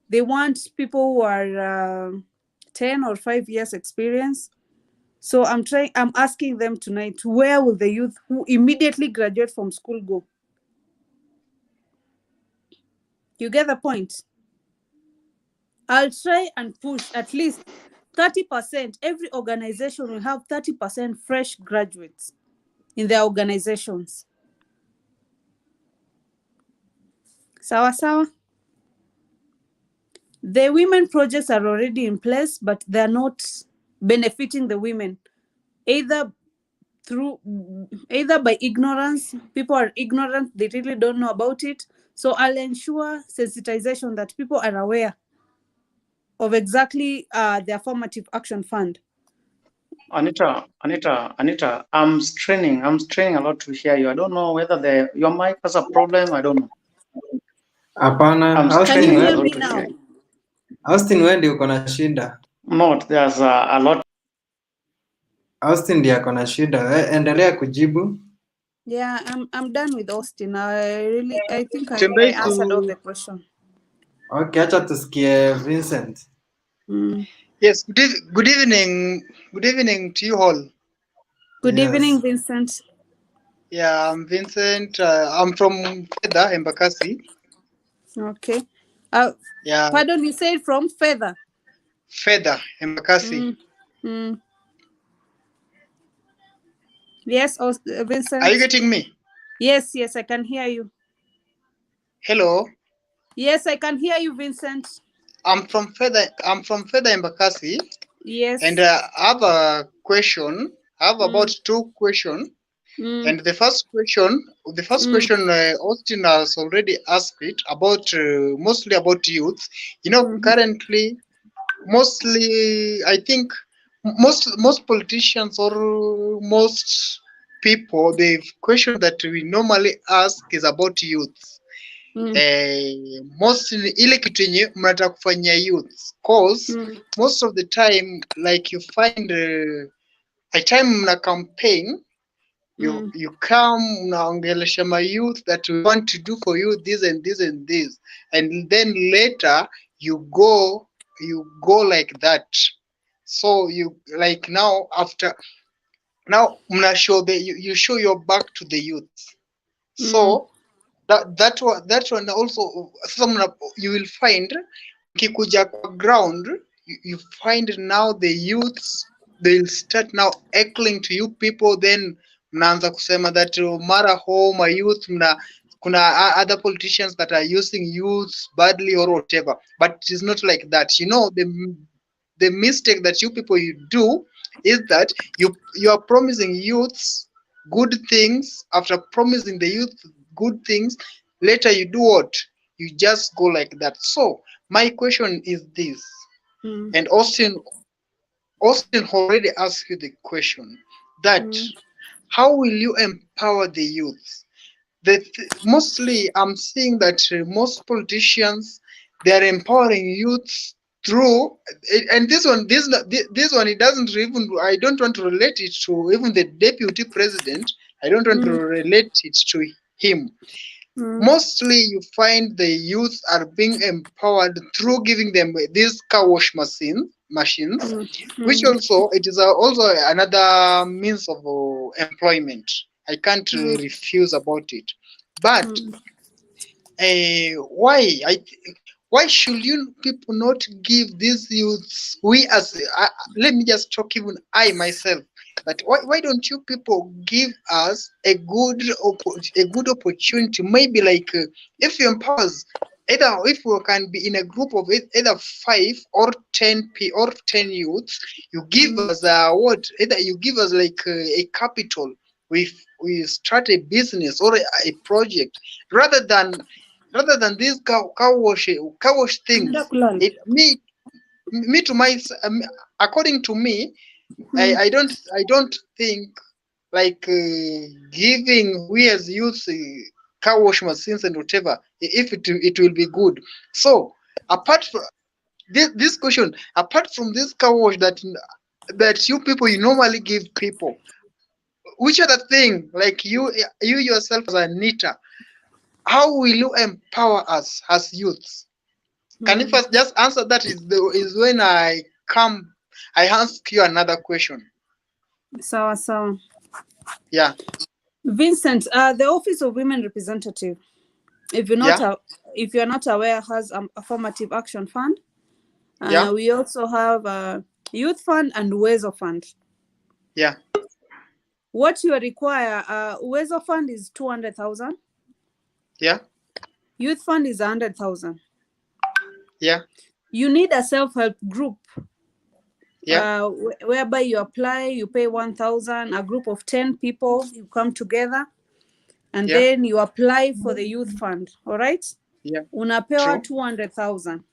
they want people who are 10 or 5 years experience. So I'm asking them tonight, where will the youth who immediately graduate from school go? You get the point? I'll try and push at least 30%. Every organization will have 30% fresh graduates in their organizations. Sawa sawa. The women projects are already in place, but they're not benefiting the women, either by ignorance. People are ignorant, they really don't know about it. So I'll ensure sensitization that people are aware of exactly the affirmative action fund. Anita, I'm straining a lot to hear you. I don't know whether your mic has a problem. I don't know. Hapana, Can you Austin, hear me now? Austin, wewe ndio uko na shida. Not, there's a lot. Austin ndiye ako na shida. Endelea kujibu. Yeah, I'm done with Austin. I think I answered all the question. Okay, acha tusikie Vincent. Yes, good evening. Good evening to you all. Good Yes. evening, Vincent. Yeah, I'm Vincent. I'm from Fedha, Embakasi. Okay. Yeah, Pardon, you said from Feather. Fedha, Embakasi. Mm. Mm. Yes, Are you Vincent. getting me? Yes, yes, I can hear you. Hello. Yes, I can hear you, Vincent. I'm from Fedha. I'm from Fedha, Embakasi, and Yes. I have a question. I have about Mm. two questions. Mm. And the first question, Austin has already asked it about mostly about youth. Mm-hmm. Currently, mostly I think most politicians or most people, the question that we normally ask is about youth. Mm. Mostly ile kitu yenye mnataka kufanyia youth, cause Mm. most of the time like you find a time mna campaign, Mm. you come unaongelesha my youth that we want to do for you this and this and this, and then later you go like that. So you like now after now mna show you show your back to the youth. Mm. So that one also you will find mkikuja kwa ground, you find now the youths, they'll start now echoing to you people, then mnaanza kusema that mara home my youth kuna other politicians that are using youth badly or whatever, but it is not like that. The mistake that you people you do is that you are promising youths good things. After promising the youth good things, later you do what? You just go like that. So my question is this, Mm. and Austin already asked you the question that Mm. how will you empower the youth? Mostly I'm seeing that most politicians, they are empowering youth through and this one it doesn't even, I don't want to relate it to even the deputy president. I don't want to Mm. relate it to him. Mm. Mostly you find the youth are being empowered through giving them these car wash machines, Mm. which Mm. also it is also another means of employment. I can't Mm. refuse about it. But Mm. why why should you people not give these youths, we as let me just talk, even I myself, that why don't you people give us a good opportunity, maybe like if you empower us, either if we can be in a group of either 5 or 10 youths, you give Mm. us what, either you give us like a capital, we start a business or a project, rather than these car wash Naenda things. kulala. It me to my according to me, Mm. I don't think like giving we as youth car wash machines and whatever, if it will be good. So apart from this question, apart from this car wash that you people you normally give people, which other thing, like you yourself as Anita, how will you empower us as youths? Can you Mm. first just answer that? Is when I ask you another question. Sawa sawa. Yeah, Vincent, the Office of Women Representative, if you're not yeah, if you're not aware, has affirmative action fund. yeah, We also have a youth fund and Uwezo fund. yeah, What you require, Uwezo fund is 200,000. yeah, Youth fund is 100,000. yeah, You need a self-help group, yeah, whereby you apply, you pay 1,000. A group of 10 people, you come together, and yeah, then you apply for the youth fund. All right. yeah. Unapewa True. 200,000.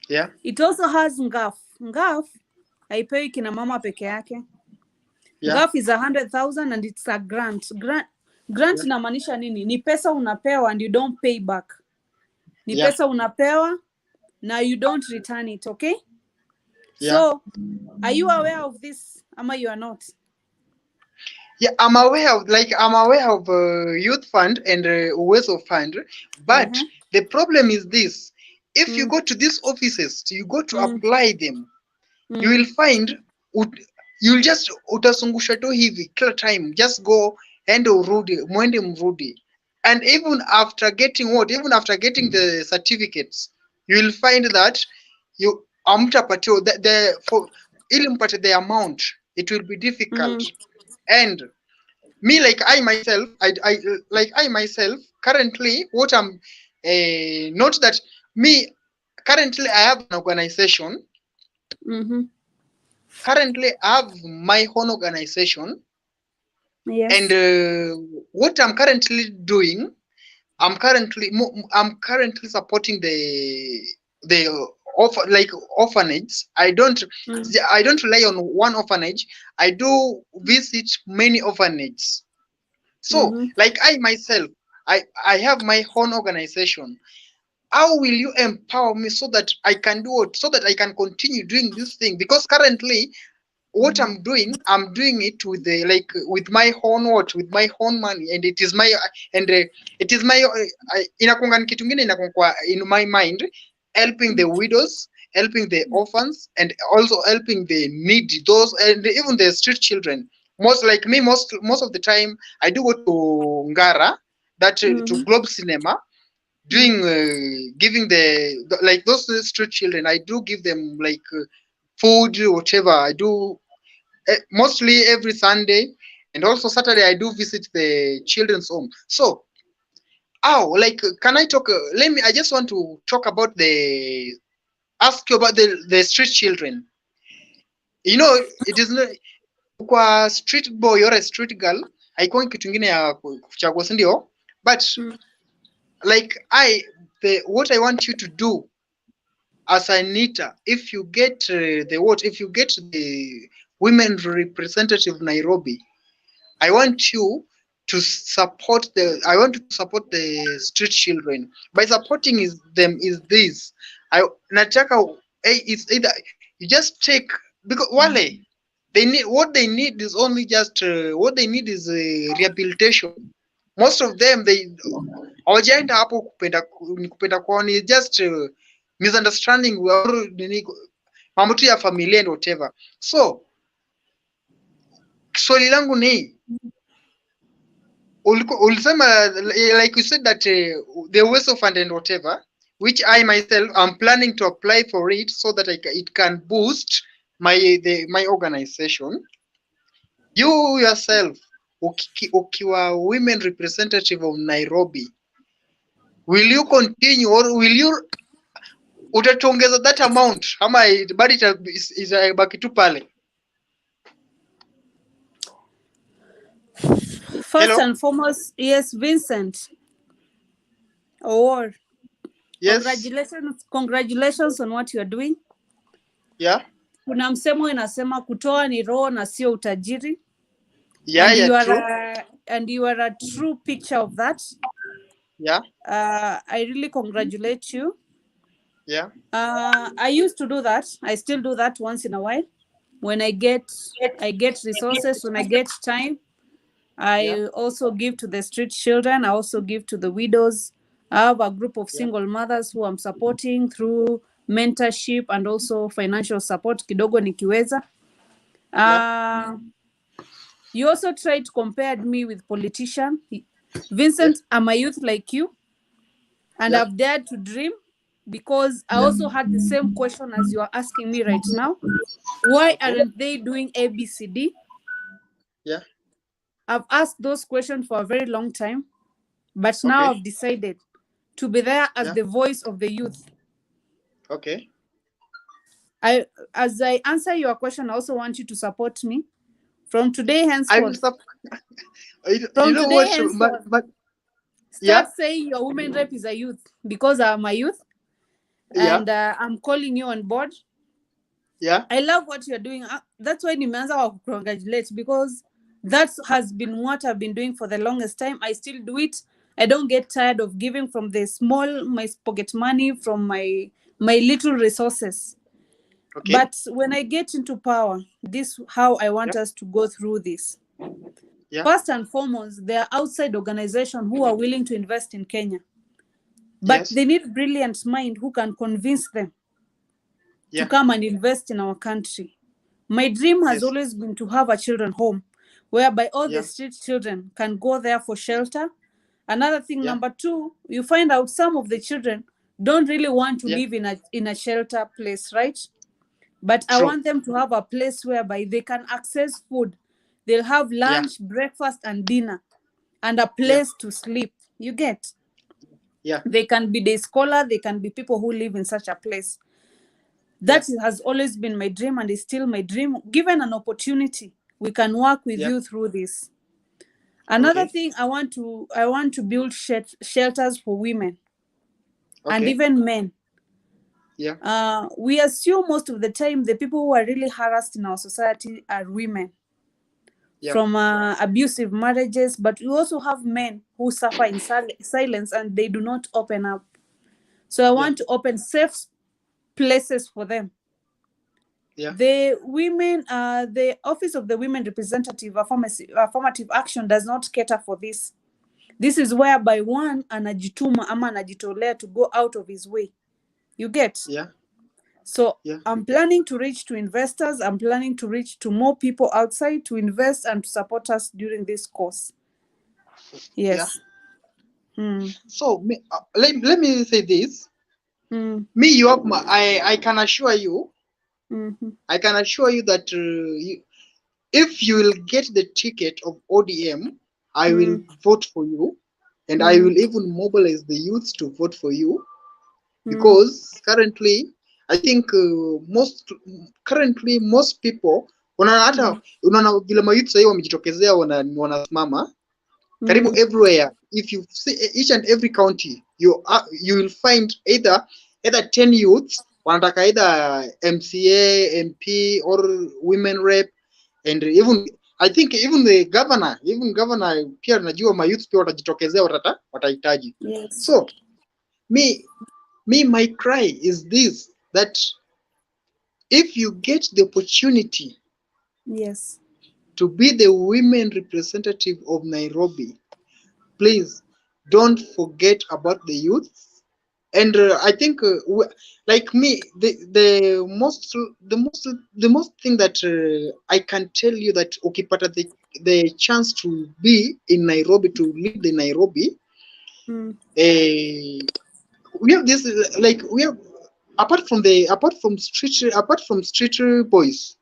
Yeah, It also has ngaf. Ngaf haipewi kina mama peke yake. yeah, Ngaf is 100,000 and it's a grant. Grant yeah, inamaanisha nini? Ni pesa unapewa and you don't pay back. Ni yeah, pesa unapewa na you don't return it, okay? yeah. So, are you aware of this? Ama you are not? Yeah, I'm aware of youth fund and Uwezo fund, but Uh-huh. the problem is this: if you Mm. go to these offices, you go to Mm. apply them. you will find you'll just utasungusha tu hivi kila time, just go ende urudi, mwende mrudi. And even after getting the certificates, you will find that you amtapatio the for ili mpate the amount, it will be difficult. And me, like I myself currently, what I'm not that me currently I have an organization. Currently I have my own organization. Yes. And what I'm currently doing, I'm currently supporting the orphanage. I don't rely on one orphanage. I do visit many orphanages. So like I myself, I have my own organization. How will you empower me so that I can do it, so that I can continue doing this thing? Because currently what I'm doing it with the with my own with my own money, and it is my inakunga kitu ngine inakuwa in my mind, helping the widows, helping the orphans, and also helping the needy, those, and even the street children. Most like me, most of the time I do go to Ngara, that to Globe Cinema, doing giving the like those street children, I do give them like food, whatever. I do mostly every Sunday, and also Saturday I do visit the children's home. So can I talk I just want to talk about ask you about the street children. You know, it is not kwa street boy or a street girl, haikuwa kitu ingine ya kuchagua, si ndio? But like what I want you to do as Anita, if you get the women representative Nairobi, I want you to support the street children. By supporting them is this. Nataka it's either you just take, because wale what they need is only just rehabilitation. Most of them hawajaenda hapo kupenda kwao, ni just misunderstanding mambo tu ya familia and whatever. So swali langu ni ulisema like you said that the Weso Fund and whatever, which I myself am planning to apply for it so that it can boost my organization. You yourself ukiwa women representative of Nairobi, will you continue or will you utatuongeza that amount ama bado itabaki tu pale? First and foremost, yes, Vincent. Or yes, congratulations on what you are doing. Yeah. Kuna msemo inasema kutoa ni roho na sio utajiri. Yeah, and true. And you are a true picture of that. Yeah. I really congratulate you. Yeah. I used to do that. I still do that once in a while. When I get resources, when I get time, I also give to the street children. I also give to the widows. I have a group of single mothers who I'm supporting through mentorship and also financial support kidogo nikiweza. You also tried to compare me with politicians. Vincent, I'm a youth like you, and I've dared to dream, because I also had the same question as you are asking me right now. Why aren't they doing ABCD? Yeah. I've asked those questions for a very long time, but now I've decided to be there as the voice of the youth. Okay. As I answer your question, I also want you to support me. From today henceforth. Start saying your women rep is a youth, because I'm a youth. And I'm calling you on board. Yeah. I love what you're doing. That's why nimeanza wa congratulate, because that has been what I've been doing for the longest time. I still do it. I don't get tired of giving from my pocket money, from my little resources. Okay. But when I get into power, this is how I want us to go through this. Yeah. First and foremost, there are outside organizations who are willing to invest in Kenya. But they need brilliant mind who can convince them. to come and invest in our country. My dream has always been to have a children home whereby all the street children can go there for shelter. Another thing, number two, you find out some of the children don't really want to live in a shelter place, right? But I want them to have a place whereby they can access food. They'll have lunch, breakfast, and dinner, and a place to sleep. You get? They can be day scholar, they can be people who live in such a place. That has always been my dream and is still my dream. Given an opportunity, we can work with you through this. Another thing, I want to build shelters for women and even men. We assume most of the time the people who are really harassed in our society are women from abusive marriages, but we also have men who suffer in silence and they do not open up. So I want to open safe places for them. The women, the Office of the Women Representative, affirmative action does not cater for this. This is whereby one anajituma ama anajitolea to go out of his way. You get? So I'm planning to reach to investors. I'm planning to reach to more people outside to invest and to support us during this course. Yes. So let me say this. Me, you have I can assure you. I can assure you that if you will get the ticket of ODM, I will vote for you, and I will even mobilize the youth to vote for you, because currently I think most people unaona vile mayouth sasa wamejitokezea wanasimama karibu everywhere. If you see each and every county, you will find either 10 youths wanataka either MCA, MP or women rep, and even I think even the governor pia najua mayouth pia watajitokezea watahitaji. So my cry is this, that if you get the opportunity to be the women representative of Nairobi, please don't forget about the youth. And I think like me, the most thing that I can tell you, that ukipata the chance to be in Nairobi, to lead the Nairobi, we have this, like we have, apart from street boys.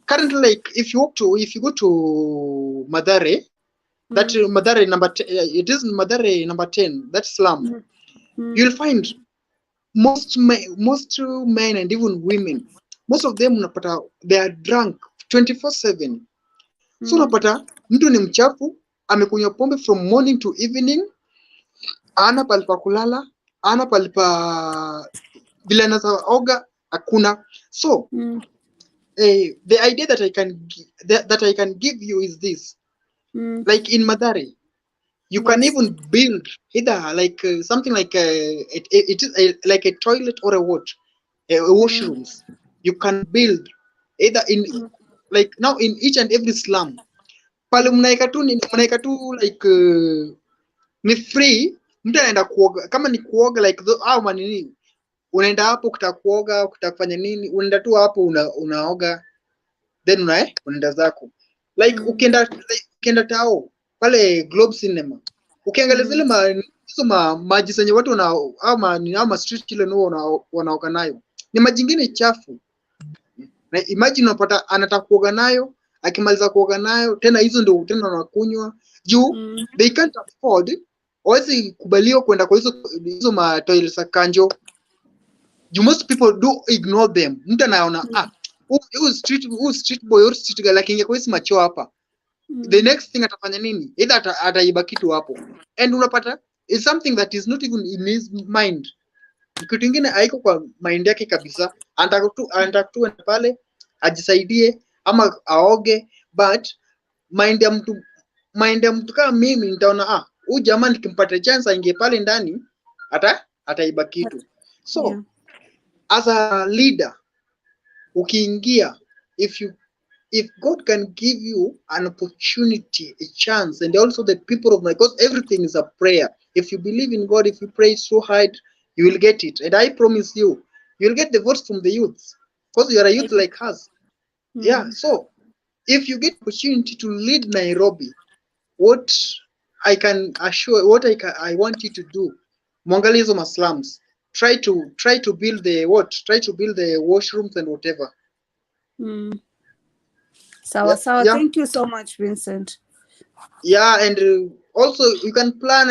Currently, like if you go to Madare, that Madare number it is Madare number 10, that slum, you'll find most men and even women, most of them unapata they are drunk 24/7. So unapata mtu ni mchafu, amekunywa pombe from morning to evening, ana palipa kulala, ana palipa vile anaweza oga hakuna. So the idea that I can give you is this, like in Madare, you can even build either like something like it is like a toilet or a washrooms. You can build either in like now in each and every slum pale mnaeka tu like ni free, mtu anaenda kuoga, kama ni kuoga like au manini, unaenda hapo ukitaka kuoga, ukitaka kufanya nini, unaenda tu hapo unaoga, then unaenda zako. Like ukienda tao pale Globe Cinema, ukiangalia zile maji zenye watu ama street children wanaoga nayo, ni maji ingine chafu. Na imagine unapata anataka kuoga nayo, akimaliza kuoga nayo tena hizo ndio tena wanakunywa juu they can't afford, hawezi kubaliwa kwenda kwa hizo ma toilets za kanjo. You most people do ignore them. Mtu anaona who street boy or street girl, lakini kwa hizo macho hapa, the next thing atafanya nini? Either ataiba kitu hapo, and unapata is something that is not even in his mind. Kitu kingine haiko kwa mind yake kabisa, anataka tu pale ajisaidie ama aoge, but mind ya mtu kama mimi nitaona huyu jamaa nikimpata chance aingie pale ndani ataiba kitu. So as a leader, ukiingia, if God can give you an opportunity, a chance, and also the people of my, because everything is a prayer. If you believe in God, if you pray so hard, you will get it. And I promise you, you'll get the votes from the youths because you are a youth like us. Yeah, so if you get opportunity to lead Nairobi, what I can assure, I want you to do, mwangalie hizo slums, try to build the washrooms and whatever. Sawa. Thank you so much, Vincent. Yeah, and also you can plan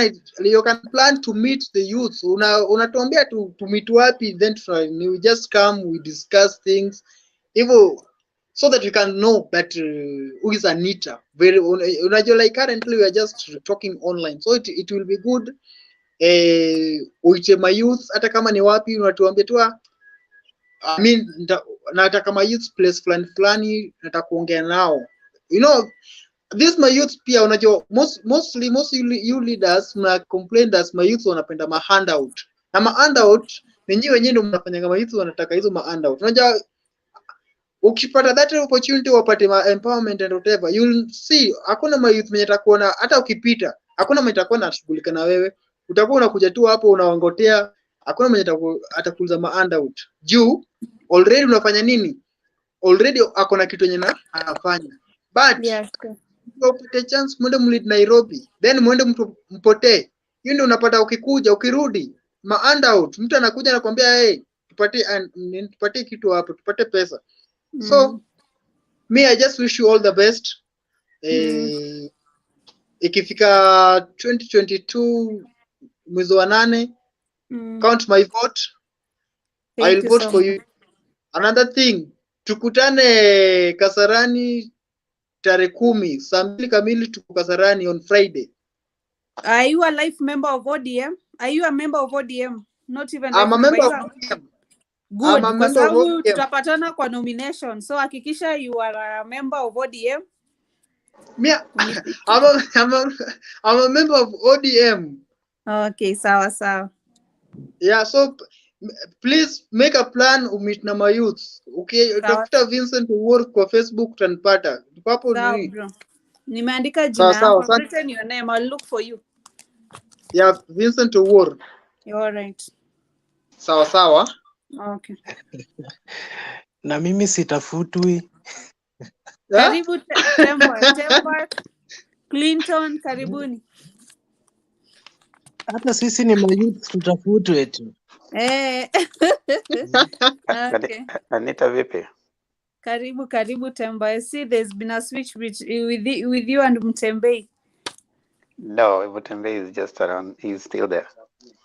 to meet the youth. Unatuambia to meet wapi, then we just come, we discuss things hivyo, so that we can know that who is Anita. Unajua, like currently we are just talking online, so it will be good uite my youth, hata kama ni wapi unatuambia tu, I mean, nataka my youth place fulani nataka kuongea nao, you know. This my youth pia unajua, mostly you leaders mna complain that my youth wanapenda ma handout, na ma handout wenyewe ndio mnafanya kama youth wanataka hizo ma handout. Unajua, ukipata that opportunity wapate ma empowerment and whatever, you'll see hakuna ma youth mwenye atakuona, hata ukipita hakuna mwenye atakuwa anashughulika na wewe, utakuwa unakuja tu hapo unawangotea, hakuna mwenye atakuuliza ma handout juu already unafanya nini, already akona kitu yenye anafanya. But yes, upate chance mwende mlead Nairobi, then mwende mpotee, hiyo ndio unapata. Ukikuja ukirudi ma handout, mtu anakuja anakuambia hey, tupatie kitu hapo, tupate pesa. So me, I just wish you all the best. Ikifika 2022 mwezi wa 8, count my vote. I'll vote for you. Another thing, tukutane Kasarani tarehe 10 saa 2 kamili, tuko Kasarani on Friday. Are you a life member of ODM? Are you a member of ODM? Not even I'm a member of ODM. Good, kwa sababu tutapatana kwa nomination, so hakikisha you are a member of ODM. Yeah, I'm a member of ODM. Okay, sawa. Yeah, so please make a plan meet na my youth. Okay, utafuta Vincent work kwa Facebook utanipata. Papo ni. Nimeandika jina yako. I've written your name. I'll look for you. Yeah, Vincent work. You're all right. Sawa. Okay. Na mimi sitafutwi. Karibu Temba. Clinton, karibuni. Hata sisi ni mayouth tutafutwe tu. Okay. Anita vipi? Karibu Temba. I see there's been a switch with you and Mtembei. No, Mtembei is just around. He's still there.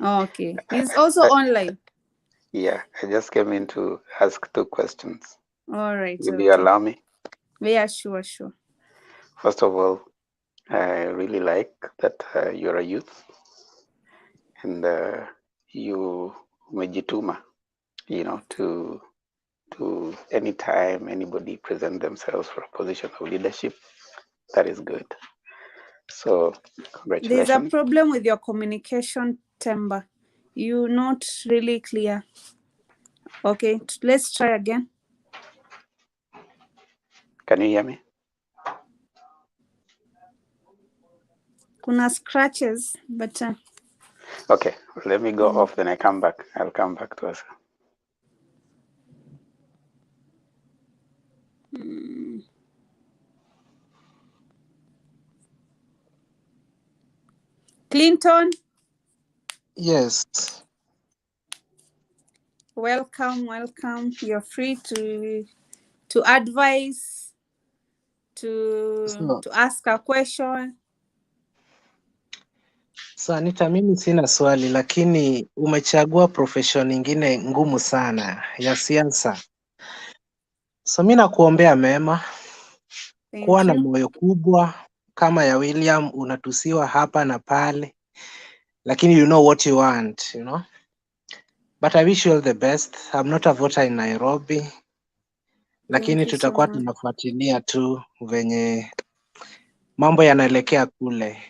Okay. He's also online. Yeah, I just came in to ask 2 questions. All right. Will you allow me? Yeah, sure. First of all, I really like that you're a youth and you umejituma, you know, to anytime anybody present themselves for a position of leadership. That is good. So congratulations. There's a problem with your communication, Temba. You're not really clear. Okay, let's try again. Can you hear me? Kuna scratches, but okay, let me go off, then I come back. I'll come back to us. Clinton? Yes. Welcome. You're free to advise, to ask a question. So Anita, mimi sina swali, lakini umechagua profession nyingine ngumu sana ya siasa. So mimi nakuombea mema. Kuwa na moyo kubwa kama ya William, unatusiwa hapa na pale, lakini you know what you want, you know. But I wish you all the best. I'm not a voter in Nairobi, lakini tutakuwa tunafuatilia tu venye mambo yanaelekea kule.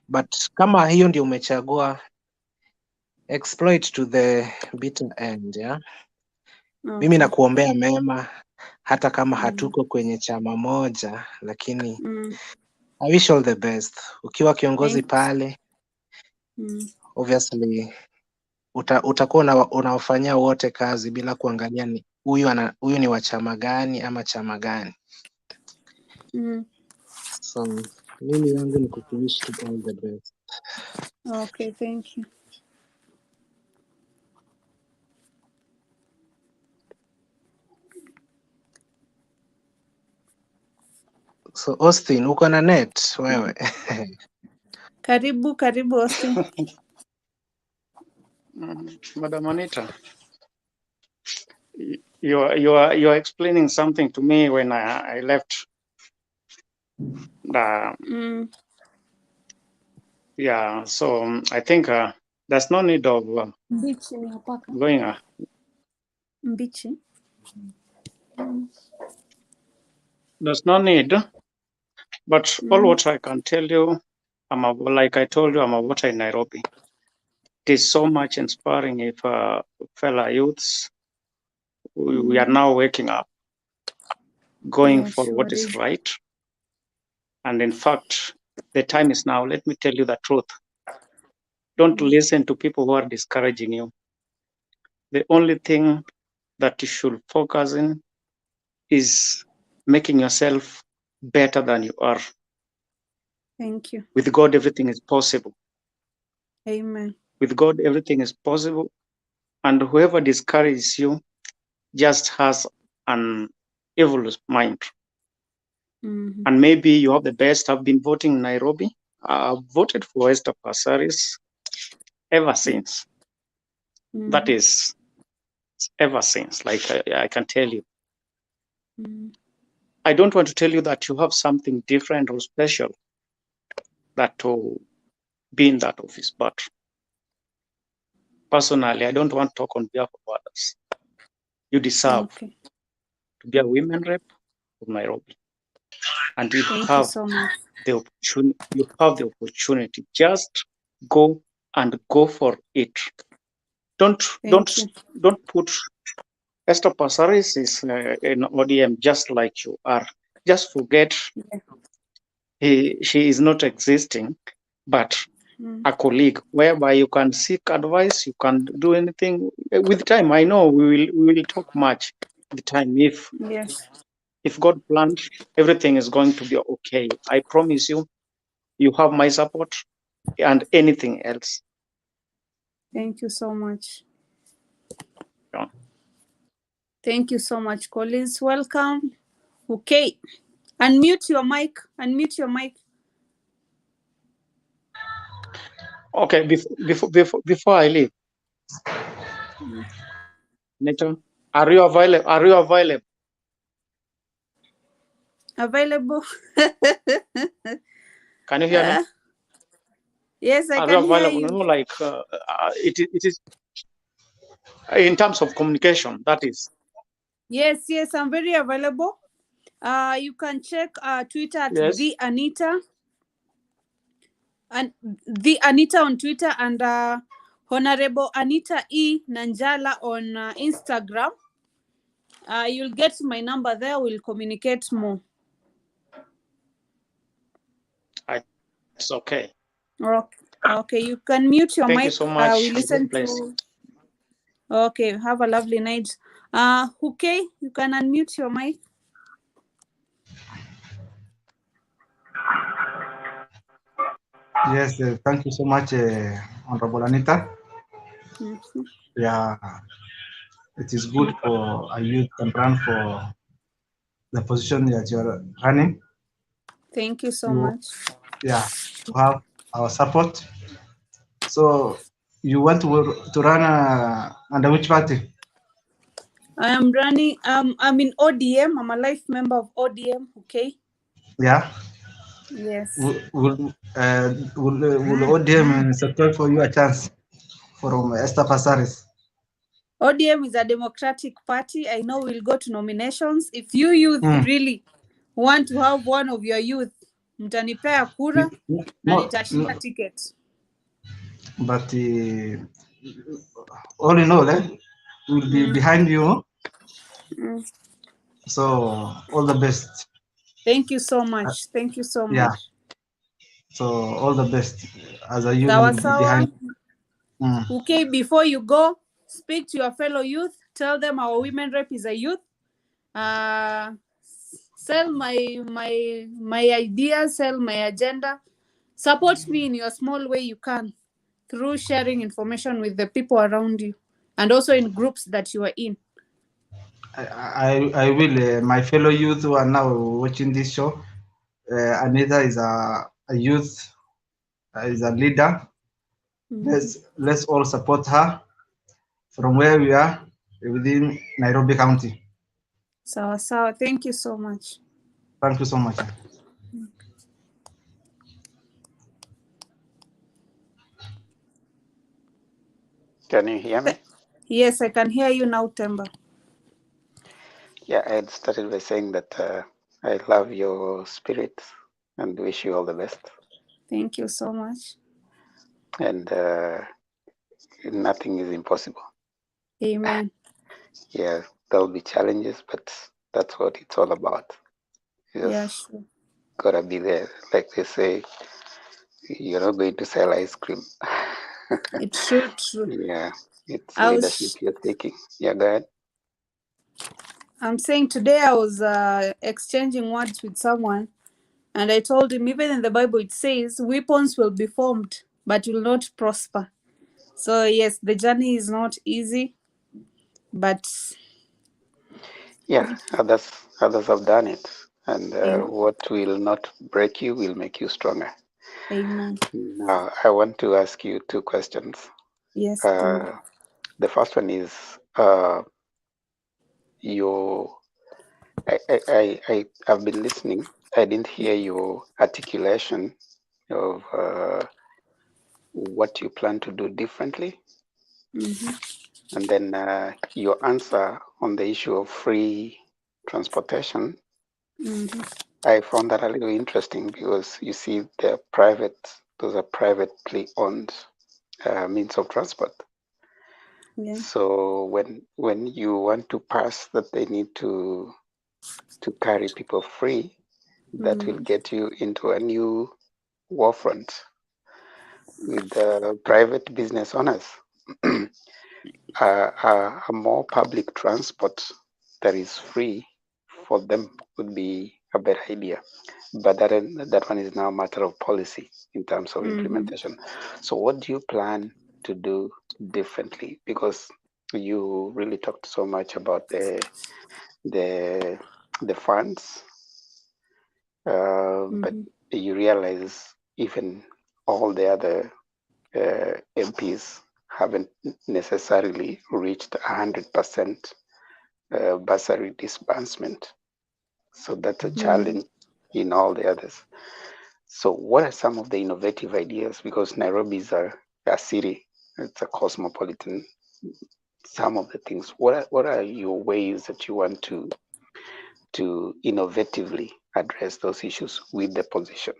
But kama hiyo ndio umechagua, exploit to the bitter end, yeah. Okay. Mimi nakuombea mema hata kama hatuko kwenye chama moja, lakini I wish all the best. Ukiwa kiongozi pale, obviously utakuwa unawafanyia wote kazi bila kuangalia ni huyu ni wa chama gani ama chama gani. So mimi yangu ni kukuwish you all the best. Okay, thank you. So Austin, uko na net wewe? Karibu Austin. Madam Anita, you are explaining something to me when I left. Yeah, so I think there's no need of going. There's no need, but all what I can tell you, like I told you, I'm a voter in Nairobi. It is so much inspiring if fellow youths, we are now waking up, going for what is right. And in fact, the time is now. Let me tell you the truth. Don't listen to people who are discouraging you. The only thing that you should focus in is making yourself better than you are. Thank you. With God, everything is possible. Amen. With God, everything is possible. And whoever discourages you just has an evil mind. And maybe you have the best. I've been voting in Nairobi. I've voted for Esther Bursary's ever since. That is ever since, like I can tell you. I don't want to tell you that you have something different or special that to be in that office, but personally, I don't want to talk on behalf of others. You deserve to be a women rep of Nairobi. And you have the opportunity. You have the opportunity. Just go for it. Don't put Esther Bursary is in ODM just like you are. Just forget she is not existing, but a colleague whereby you can seek advice, you can do anything with time. I know we will talk much with time. If God plans, everything is going to be okay. I promise you, you have my support and anything else. Thank you so much. Yeah. Thank you so much, Collins. Welcome. Okay. Unmute your mic. Okay, before I leave, Anita, are you available? Available. Can you hear me? Yes, I are can you available? hear you. No, like it is in terms of communication. That is. Yes, I'm very available. You can check Twitter at the Anita. And the Anita on Twitter and Honorable Anita Nanjala on Instagram. You'll get my number there. We'll communicate more. It's okay. Okay, you can mute your mic. Thank you so much. We listen to. Okay, have a lovely night. Okay, you can unmute your mic. Yes, thank you so much, Honorable Anita. Yeah, it is good for a youth can run for the position that you're running. Thank you so much. Yeah, you have our support. So you want to run under which party? I am running. I'm in ODM. I'm a life member of ODM. Okay. Yeah. Yes. Will ODM secure for you a chance from Esther Bursary? ODM is a democratic party. I know we'll go to nominations. If you youth really want to have one of your youth, mtanipea kura na nitashinda ticket. But all in all, we'll be behind you. So all the best. Thank you so much. Thank you so much. Yeah. So all the best as a youth will be behind. Okay, before you go, speak to your fellow youth. Tell them our women rep is a youth. Sell my ideas, sell my agenda. Support me in your small way you can through sharing information with the people around you and also in groups that you are in. I will. My fellow youth who are now watching this show, Anita is a youth, is a leader. Let's all support her from where we are within Nairobi County. So thank you so much. Thank you so much. Can you hear me? Yes, I can hear you now, Temba. Yeah, I had started by saying that I love your spirit and wish you all the best. Thank you so much. And nothing is impossible. Amen. Yeah, there'll be challenges, but that's what it's all about. You just Yeah, sure. gotta be there. Like they say, you're not going to sell ice cream. It's true. Yeah, it's leadership you're taking. Yeah, go ahead. I'm saying today I was exchanging words with someone, and I told him even in the Bible it says weapons will be formed but will not prosper. So yes, the journey is not easy, but yeah, others have done it, and what will not break you will make you stronger. Amen. Now, I want to ask you two questions. Yes. The first one is I've been listening. I didn't hear your articulation of what you plan to do differently. And then your answer on the issue of free transportation, I found that a little interesting because you see those are privately owned means of transport. Yeah. So when you want to pass that they need to carry people free, that will get you into a new war front with the private business owners. A more public transport that is free for them would be a better idea. But that one is now a matter of policy in terms of implementation. So what do you plan to do differently? Because you really talked so much about the funds, but you realize even all the other MPs haven't necessarily reached 100% bursary disbursement. So that's a challenge in all the others. So what are some of the innovative ideas? Because Nairobi is a city, it's a cosmopolitan. Some of the things, what are your ways that you want to innovatively address those issues with the position?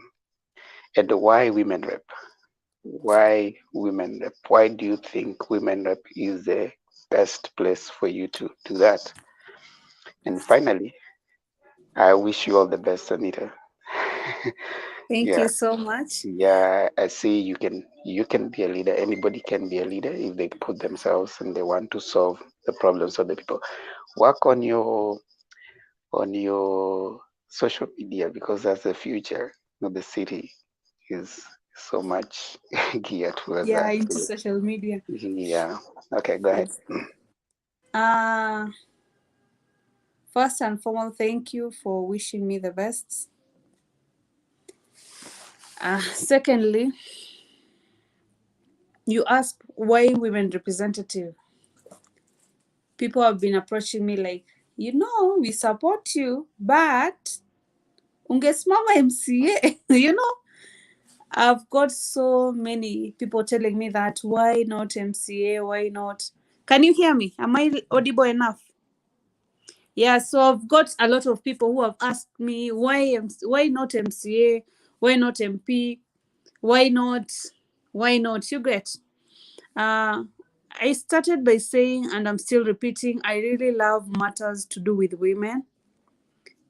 And why women rep? Why women rep? Why do you think women rep is the best place for you to do that? And finally, I wish you all the best, Anita. Thank you so much. Yeah, I see you can be a leader. Anybody can be a leader if they put themselves and they want to solve the problems of the people. Work on your social media because that's the future of the city is so much geared towards that. Into social media. Yeah. Okay, go ahead. First and foremost, thank you for wishing me the best. Secondly, you ask why women representative. People have been approaching me like, we support you, but ungesimama MCA, I've got so many people telling me that, why not MCA, why not? Can you hear me? Am I audible enough? Yeah, so I've got a lot of people who have asked me, why not MCA, why not MP, why not, you get? I started by saying, and I'm still repeating, I really love matters to do with women.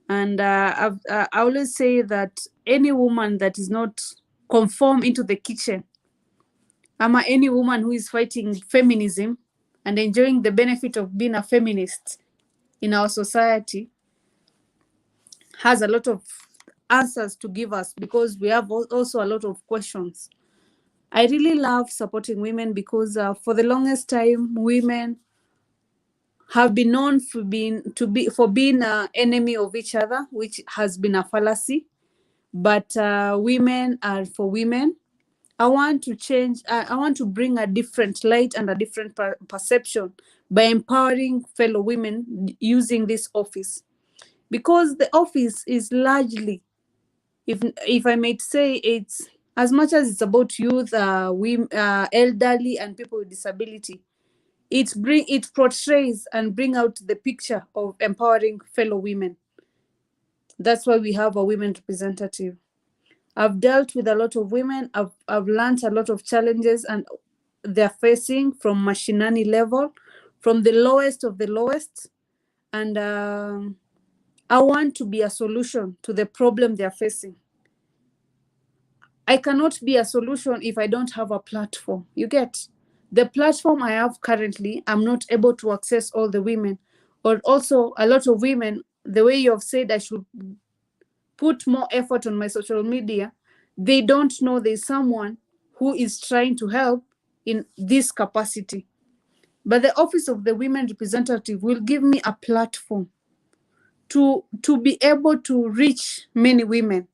And I always say that any woman that is not conform into the kitchen any woman who is fighting feminism and enjoying the benefit of being a feminist in our society has a lot of answers to give us, because we have also a lot of questions. I really love supporting women because for the longest time, women have been known for being an enemy of each other, which has been a fallacy. But women are for women. I want to change. I want to bring a different light and a different perception by empowering fellow women using this office, because the office is largely, if I may say, it's as much as it's about youth, women, elderly, and people with disability. It portrays and bring out the picture of empowering fellow women. That's why we have a women representative. I've dealt with a lot of women. I've learned a lot of challenges and they're facing from mashinani level, from the lowest of the lowest. And I want to be a solution to the problem they're facing. I cannot be a solution if I don't have a platform. You get? The platform I have currently, I'm not able to access all the women. Or also a lot of women, the way you have said I should put more effort on my social media, they don't know there's someone who is trying to help in this capacity. But the Office of the Women Representative will give me a platform to be able to reach many women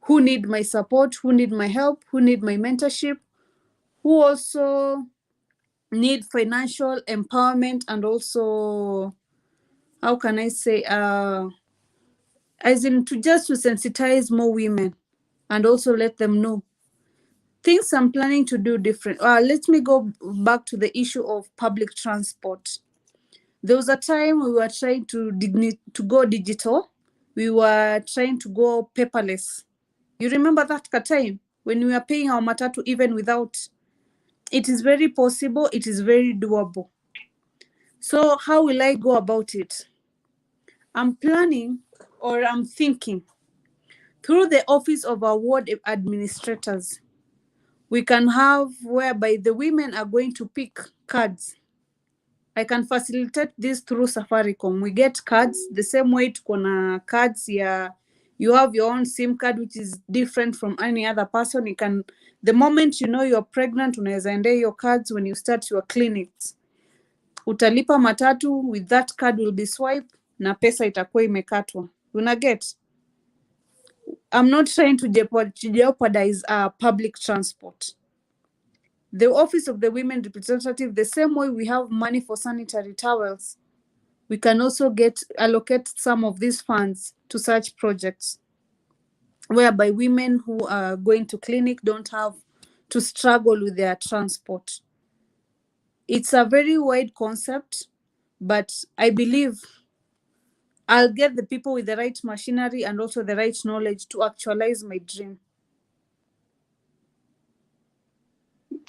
who need my support, who need my help, who need my mentorship, who also need financial empowerment, and also, how can I say, as in to sensitize more women and also let them know things I'm planning to do different. Let me go back to the issue of public transport. There was a time we were trying to go digital. We were trying to go paperless. You remember that time when we were paying our matatu even without? It is very possible. It is very doable. So how will I go about it? I'm planning, or I'm thinking, through the office of our ward administrators, we can have whereby the women are going to pick cards. I can facilitate this through Safaricom. We get cards the same way tuko na cards ya, you have your own SIM card which is different from any other person. You can, the moment you know you're pregnant, unaweza endea your cards when you start your clinics. Utalipa matatu, with that card will be swiped na pesa itakuwa imekatwa. Una get? I'm not trying to jeopardize public transport. The Office of the Women Representative, the same way we have money for sanitary towels, we can also allocate some of these funds to such projects, whereby women who are going to clinic don't have to struggle with their transport. It's a very wide concept, but I believe I'll get the people with the right machinery and also the right knowledge to actualize my dream.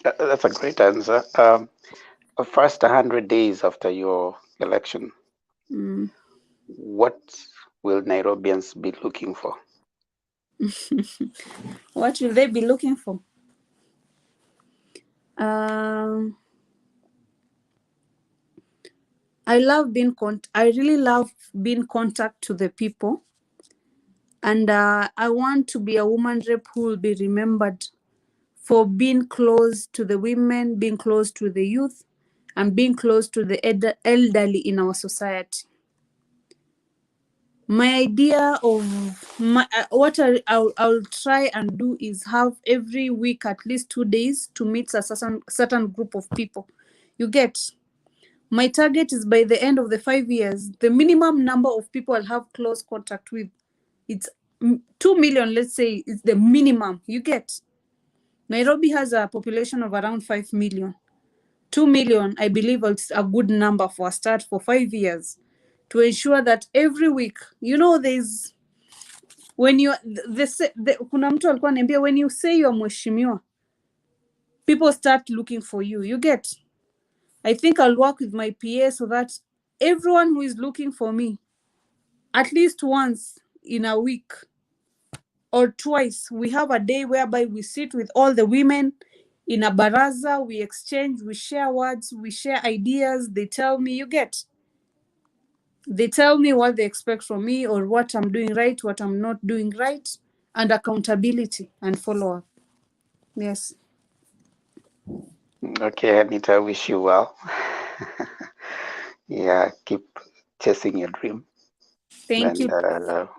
That's a great answer. First 100 days after your election, what will Nairobians be looking for? What will they be looking for? I really love being contact to the people, and I want to be a woman rep who will be remembered for being close to the women, being close to the youth, and being close to the elderly in our society. My idea of what I'll try and do is have every week at least 2 days to meet a certain group of people. You get? My target is by the end of the 5 years, the minimum number of people I'll have close contact with, it's 2 million, let's say, is the minimum. You get? Nairobi has a population of around 5 million. 2 million, I believe, is a good number for a start for 5 years, to ensure that every week, you know, there's, when you, kuna mtu alikuwa ananiambia, when you say you're mheshimiwa, people start looking for you. You get? I think I'll work with my PA so that everyone who is looking for me, at least once in a week or twice, we have a day whereby we sit with all the women in a baraza, we exchange, we share words, we share ideas. They tell me, you get. They tell me what they expect from me or what I'm doing right, what I'm not doing right, and accountability and follow-up. Yes. Okay, Anita, wish you well. Yeah, keep chasing your dream. Thank you.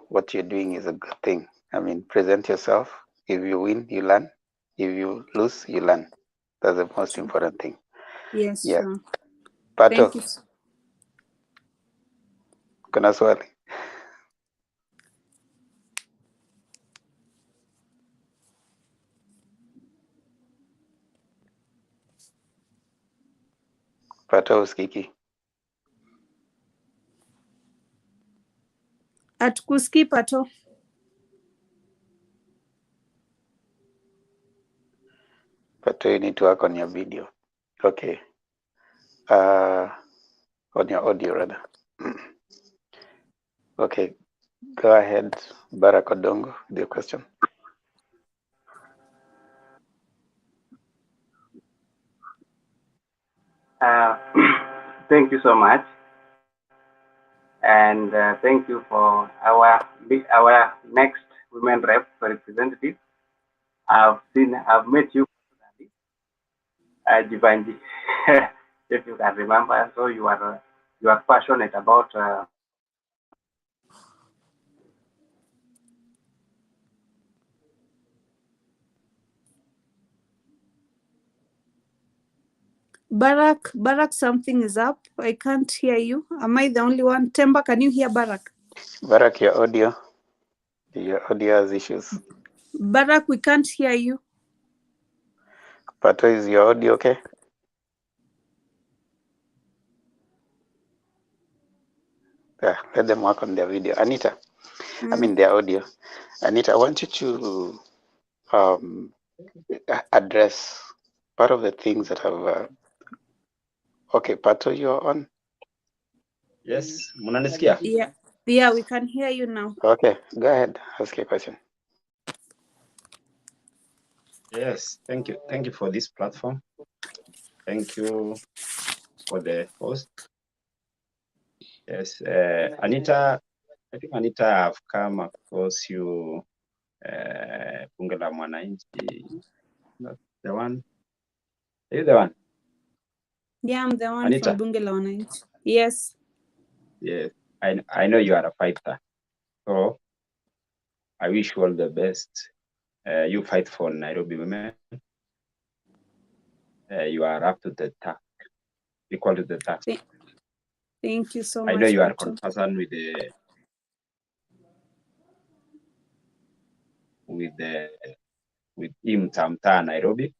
What you're doing is a good thing. I mean, present yourself. If you win, you learn. If you lose, you learn. That's the most important thing. Yes, Yeah. sure. Pato, Thank you. kuna swali? Pato usikiki? Hatukusikii Pato. Pato, you need to work on your video. Okay. On your audio rather. Okay. Go ahead, Barack Odongo, with your question. Thank you so much, and thank you for our next women rep representative. I've met you, Jivanji, if you can remember. So you are passionate about. Barak, something is up. I can't hear you. Am I the only one? Temba, can you hear Barak? Barak, your audio has issues. Barak, we can't hear you. Pato, is your audio okay? Yeah, let them work on their video. Anita, I mean their audio. Anita, I want you to address part of the things that have. Okay, Pato, you're on. Yes, munanisikia? Yeah, we can hear you now. Okay, go ahead. Ask your question. Yes, thank you for this platform. Thank you for the host. Yes, Anita, I think Anita, I've come across you, Bunge la Mwananchi. That's the one. Are you the one? Yeah, I'm the one Anita? from Bunge la Wananchi. Yes. Yes, I know you are a fighter. So I wish you all the best. You fight for Nairobi women. You are up to the task, equal to the task. Thank you so much. I know you are Pato. concerned with mtaa Nairobi.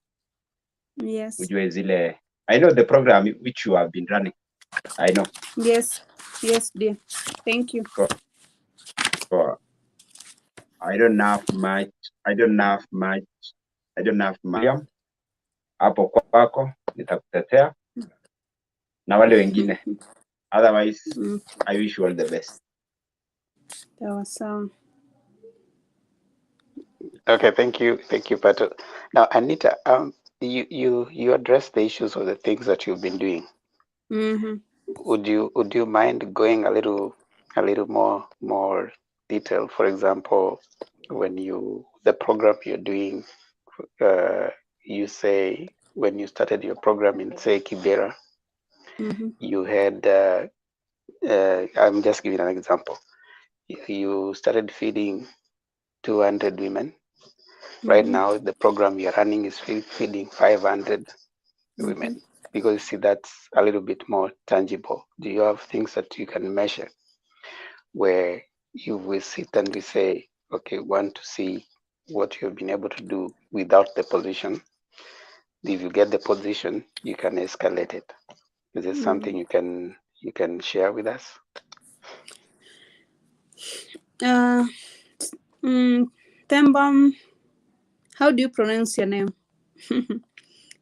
Yes. Ujue zile, I know the program which you have been running. I know. Yes, dear. Thank you. So I don't have much. Hapo kwako nitakutetea na wale wengine. Otherwise, I wish you all the best. That was sound. Okay, thank you, Pato. Now, Anita, you address the issues of the things that you've been doing. Would you mind going a little more detail? For example, when the program you're doing, you say when you started your program in say Kibera, you had. I'm just giving an example. You started feeding 200 women. Right now, the program you're running is feeding 500 women, because you see that's a little bit more tangible. Do you have things that you can measure where you will sit and we say, okay, want to see what you've been able to do without the position? If you get the position, you can escalate it. Is this something you can share with us? Tembam, how do you pronounce your name?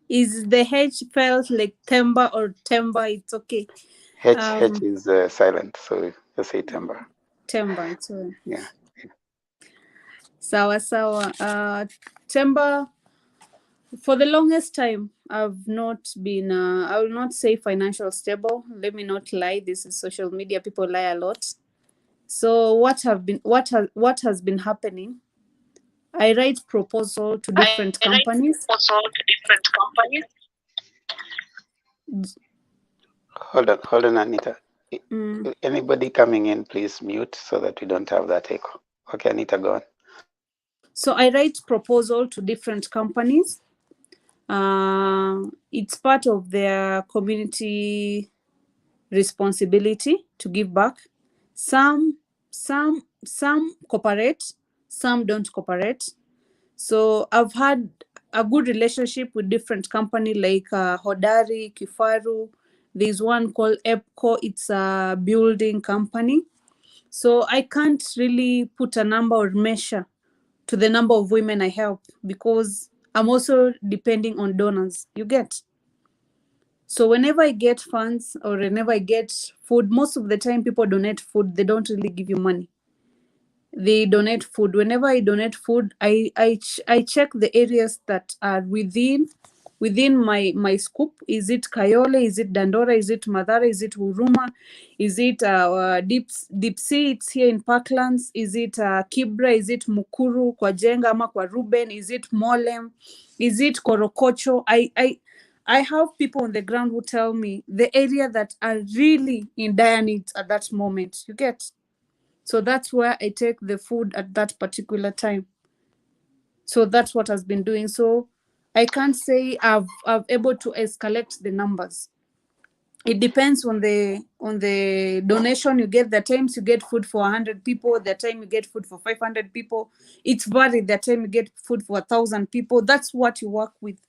Is the H felt like Temba or Temba? It's okay. H is silent, so just say Temba. Temba, it's okay. Yeah. Sawa. Temba, For the longest time, I've not been, I will not say financial stable. Let me not lie. This is social media. People lie a lot. So what has been happening? I write proposal to different companies. Hold on, Anita. Anybody coming in, please mute so that we don't have that echo. Okay, Anita, go on. So I write proposal to different companies. It's part of their community responsibility to give back. Some cooperate, some don't cooperate. So I've had a good relationship with different company like Hodari, Kifaru. There's one called EPCO. It's a building company. So I can't really put a number or measure to the number of women I help because I'm also depending on donors. You get? So whenever I get funds or whenever I get food, most of the time people donate food. They don't really give you money. They donate food. Whenever I donate food, I check the areas that are within my scope. Is it Kayole? Is it Dandora? Is it Madara? Is it Huruma? Is it Deep Sea? It's here in Parklands. Is it Kibra? Is it Mukuru, kwa Jenga ama kwa Ruben? Is it Molem? Is it Korokocho? I have people on the ground who tell me the area that are really in dire needs at that moment. You get? So that's where I take the food at that particular time. So that's what has been doing. So I can't say I've able to escalate the numbers. It depends on the donation you get. The times you get food for 100 people, the time you get food for 500 people. It's varied. The time you get food for 1,000 people. That's what you work with.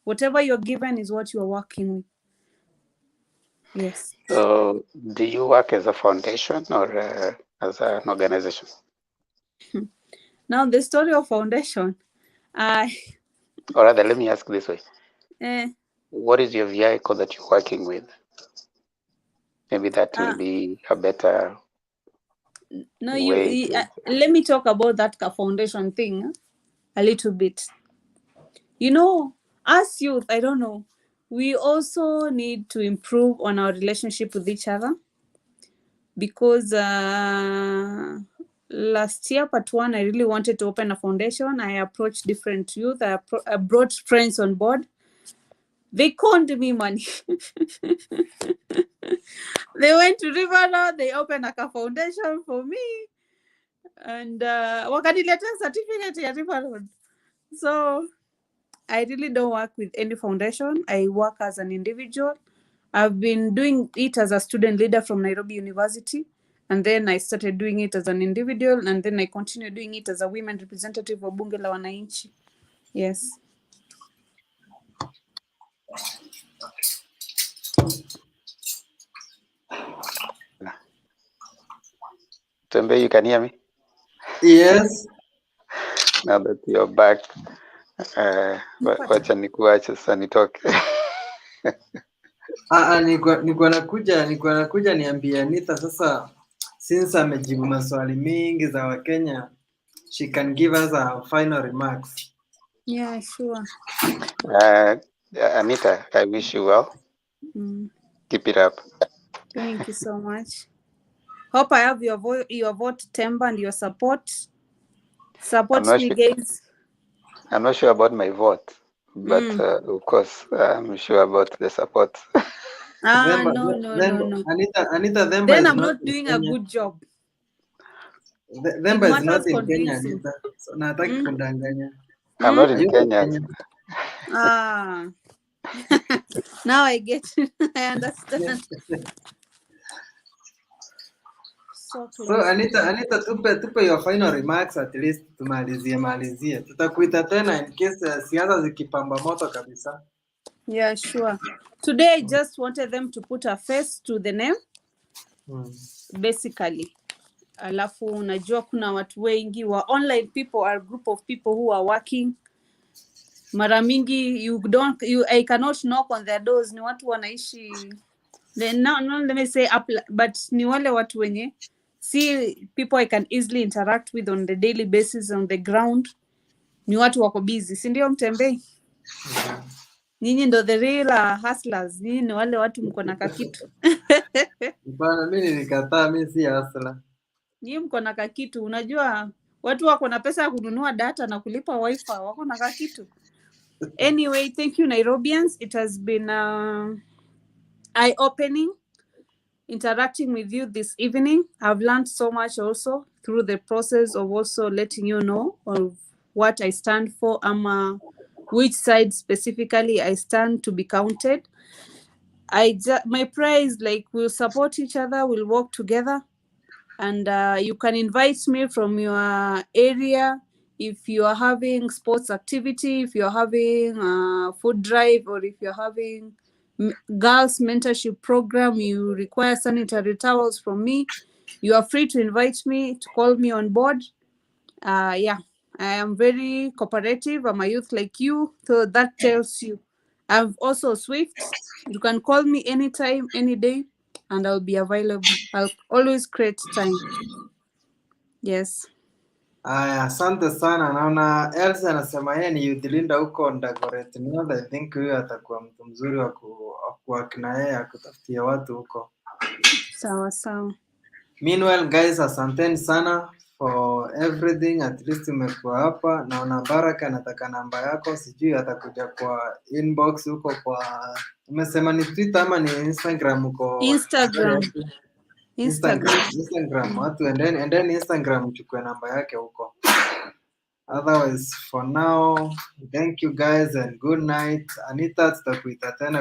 Whatever you're given is what you're working with. Yes. So do you work as a foundation or as an organization? Now the story of foundation. Or rather, let me ask this way. What is your vehicle that you're working with? Maybe that will be a better way to... Let me talk about that foundation thing a little bit. You know, as youth, I don't know, we also need to improve on our relationship with each other because last year, part 1, I really wanted to open a foundation. I approached different youth. I brought friends on board. They conned me money. They went to River, they opened a foundation for me. And wakaniletea certificate ya River Road. So I really don't work with any foundation. I work as an individual. I've been doing it as a student leader from Nairobi University. And then I started doing it as an individual. And then I continued doing it as a women representative of Bunge la Wananchi. Yes. Tembe, you can hear me? Yes. Now that you're back, wacha nikuache sasa nitoke. Nilikuwa nakuja niambie Anita sasa, since amejibu maswali mingi za Wakenya, she can give us a final remarks. Yeah, sure. Anita, I wish you well. Keep it up. Thank you so much. Hope I have your vote, Temba, and your support. Support me, guys. I'm not sure about my vote, but of course, I'm sure about the support. No. Anita, then I'm not doing a good job. Themba is not in Kenya, Anita. So nataki kundanganya. I'm not in Kenya. Now I get it. I understand. So Anita, tupe your final remarks at least, tumalizie. Tutakuita tena in case siasa zikipamba moto kabisa. Yeah, sure. Today I just wanted them to put a face to the name. Basically. Alafu unajua kuna watu wengi wa online people are a group of people who are working. Mara mingi I cannot knock on their doors. Ni watu wanaishi no, let me say up, but ni wale watu wenye see people I can easily interact with on the daily basis on the ground. Ni watu wako busy, si ndio Mtembei? Nyinyi ndo the real hustlers. Nyinyi ni wale watu mko na kakitu. Bana, mimi nilikataa, mimi si hustler. Nyinyi mko na kakitu. Unajua watu wako na pesa ya kununua data na kulipa wifi, wako na kakitu. Anyway, thank you Nairobians. It has been eye-opening interacting with you this evening. I've learned so much also through the process of also letting you know of what I stand for, which side specifically I stand to be counted. My prayer is like we'll support each other, we'll work together, and you can invite me from your area if you are having sports activity, if you're having food drive, or if you're having girls mentorship program, you require sanitary towels from me, you are free to invite me, to call me on board. Yeah, I am very cooperative. I'm a youth like you, so that tells you. I'm also swift. You can call me anytime, any day, and I'll be available. I'll always create time. Yes. Aya, asante sana. Naona Elsa anasema yeye ni youth leader huko Dagoretti North. I think huyo atakuwa mtu mzuri wa kuwork na yeye akutafutia watu huko. Sawa sawa. Meanwhile guys, asanteni sana for everything. At least umekuwa hapa. Naona Baraka anataka namba yako, sijui atakuja kwa inbox huko kwa, umesema ni Twitter ama ni Instagram huko? Instagram. Watu endeni Instagram uchukue namba yake huko. Otherwise for now, thank you guys and good night. Anita, tutakuita tena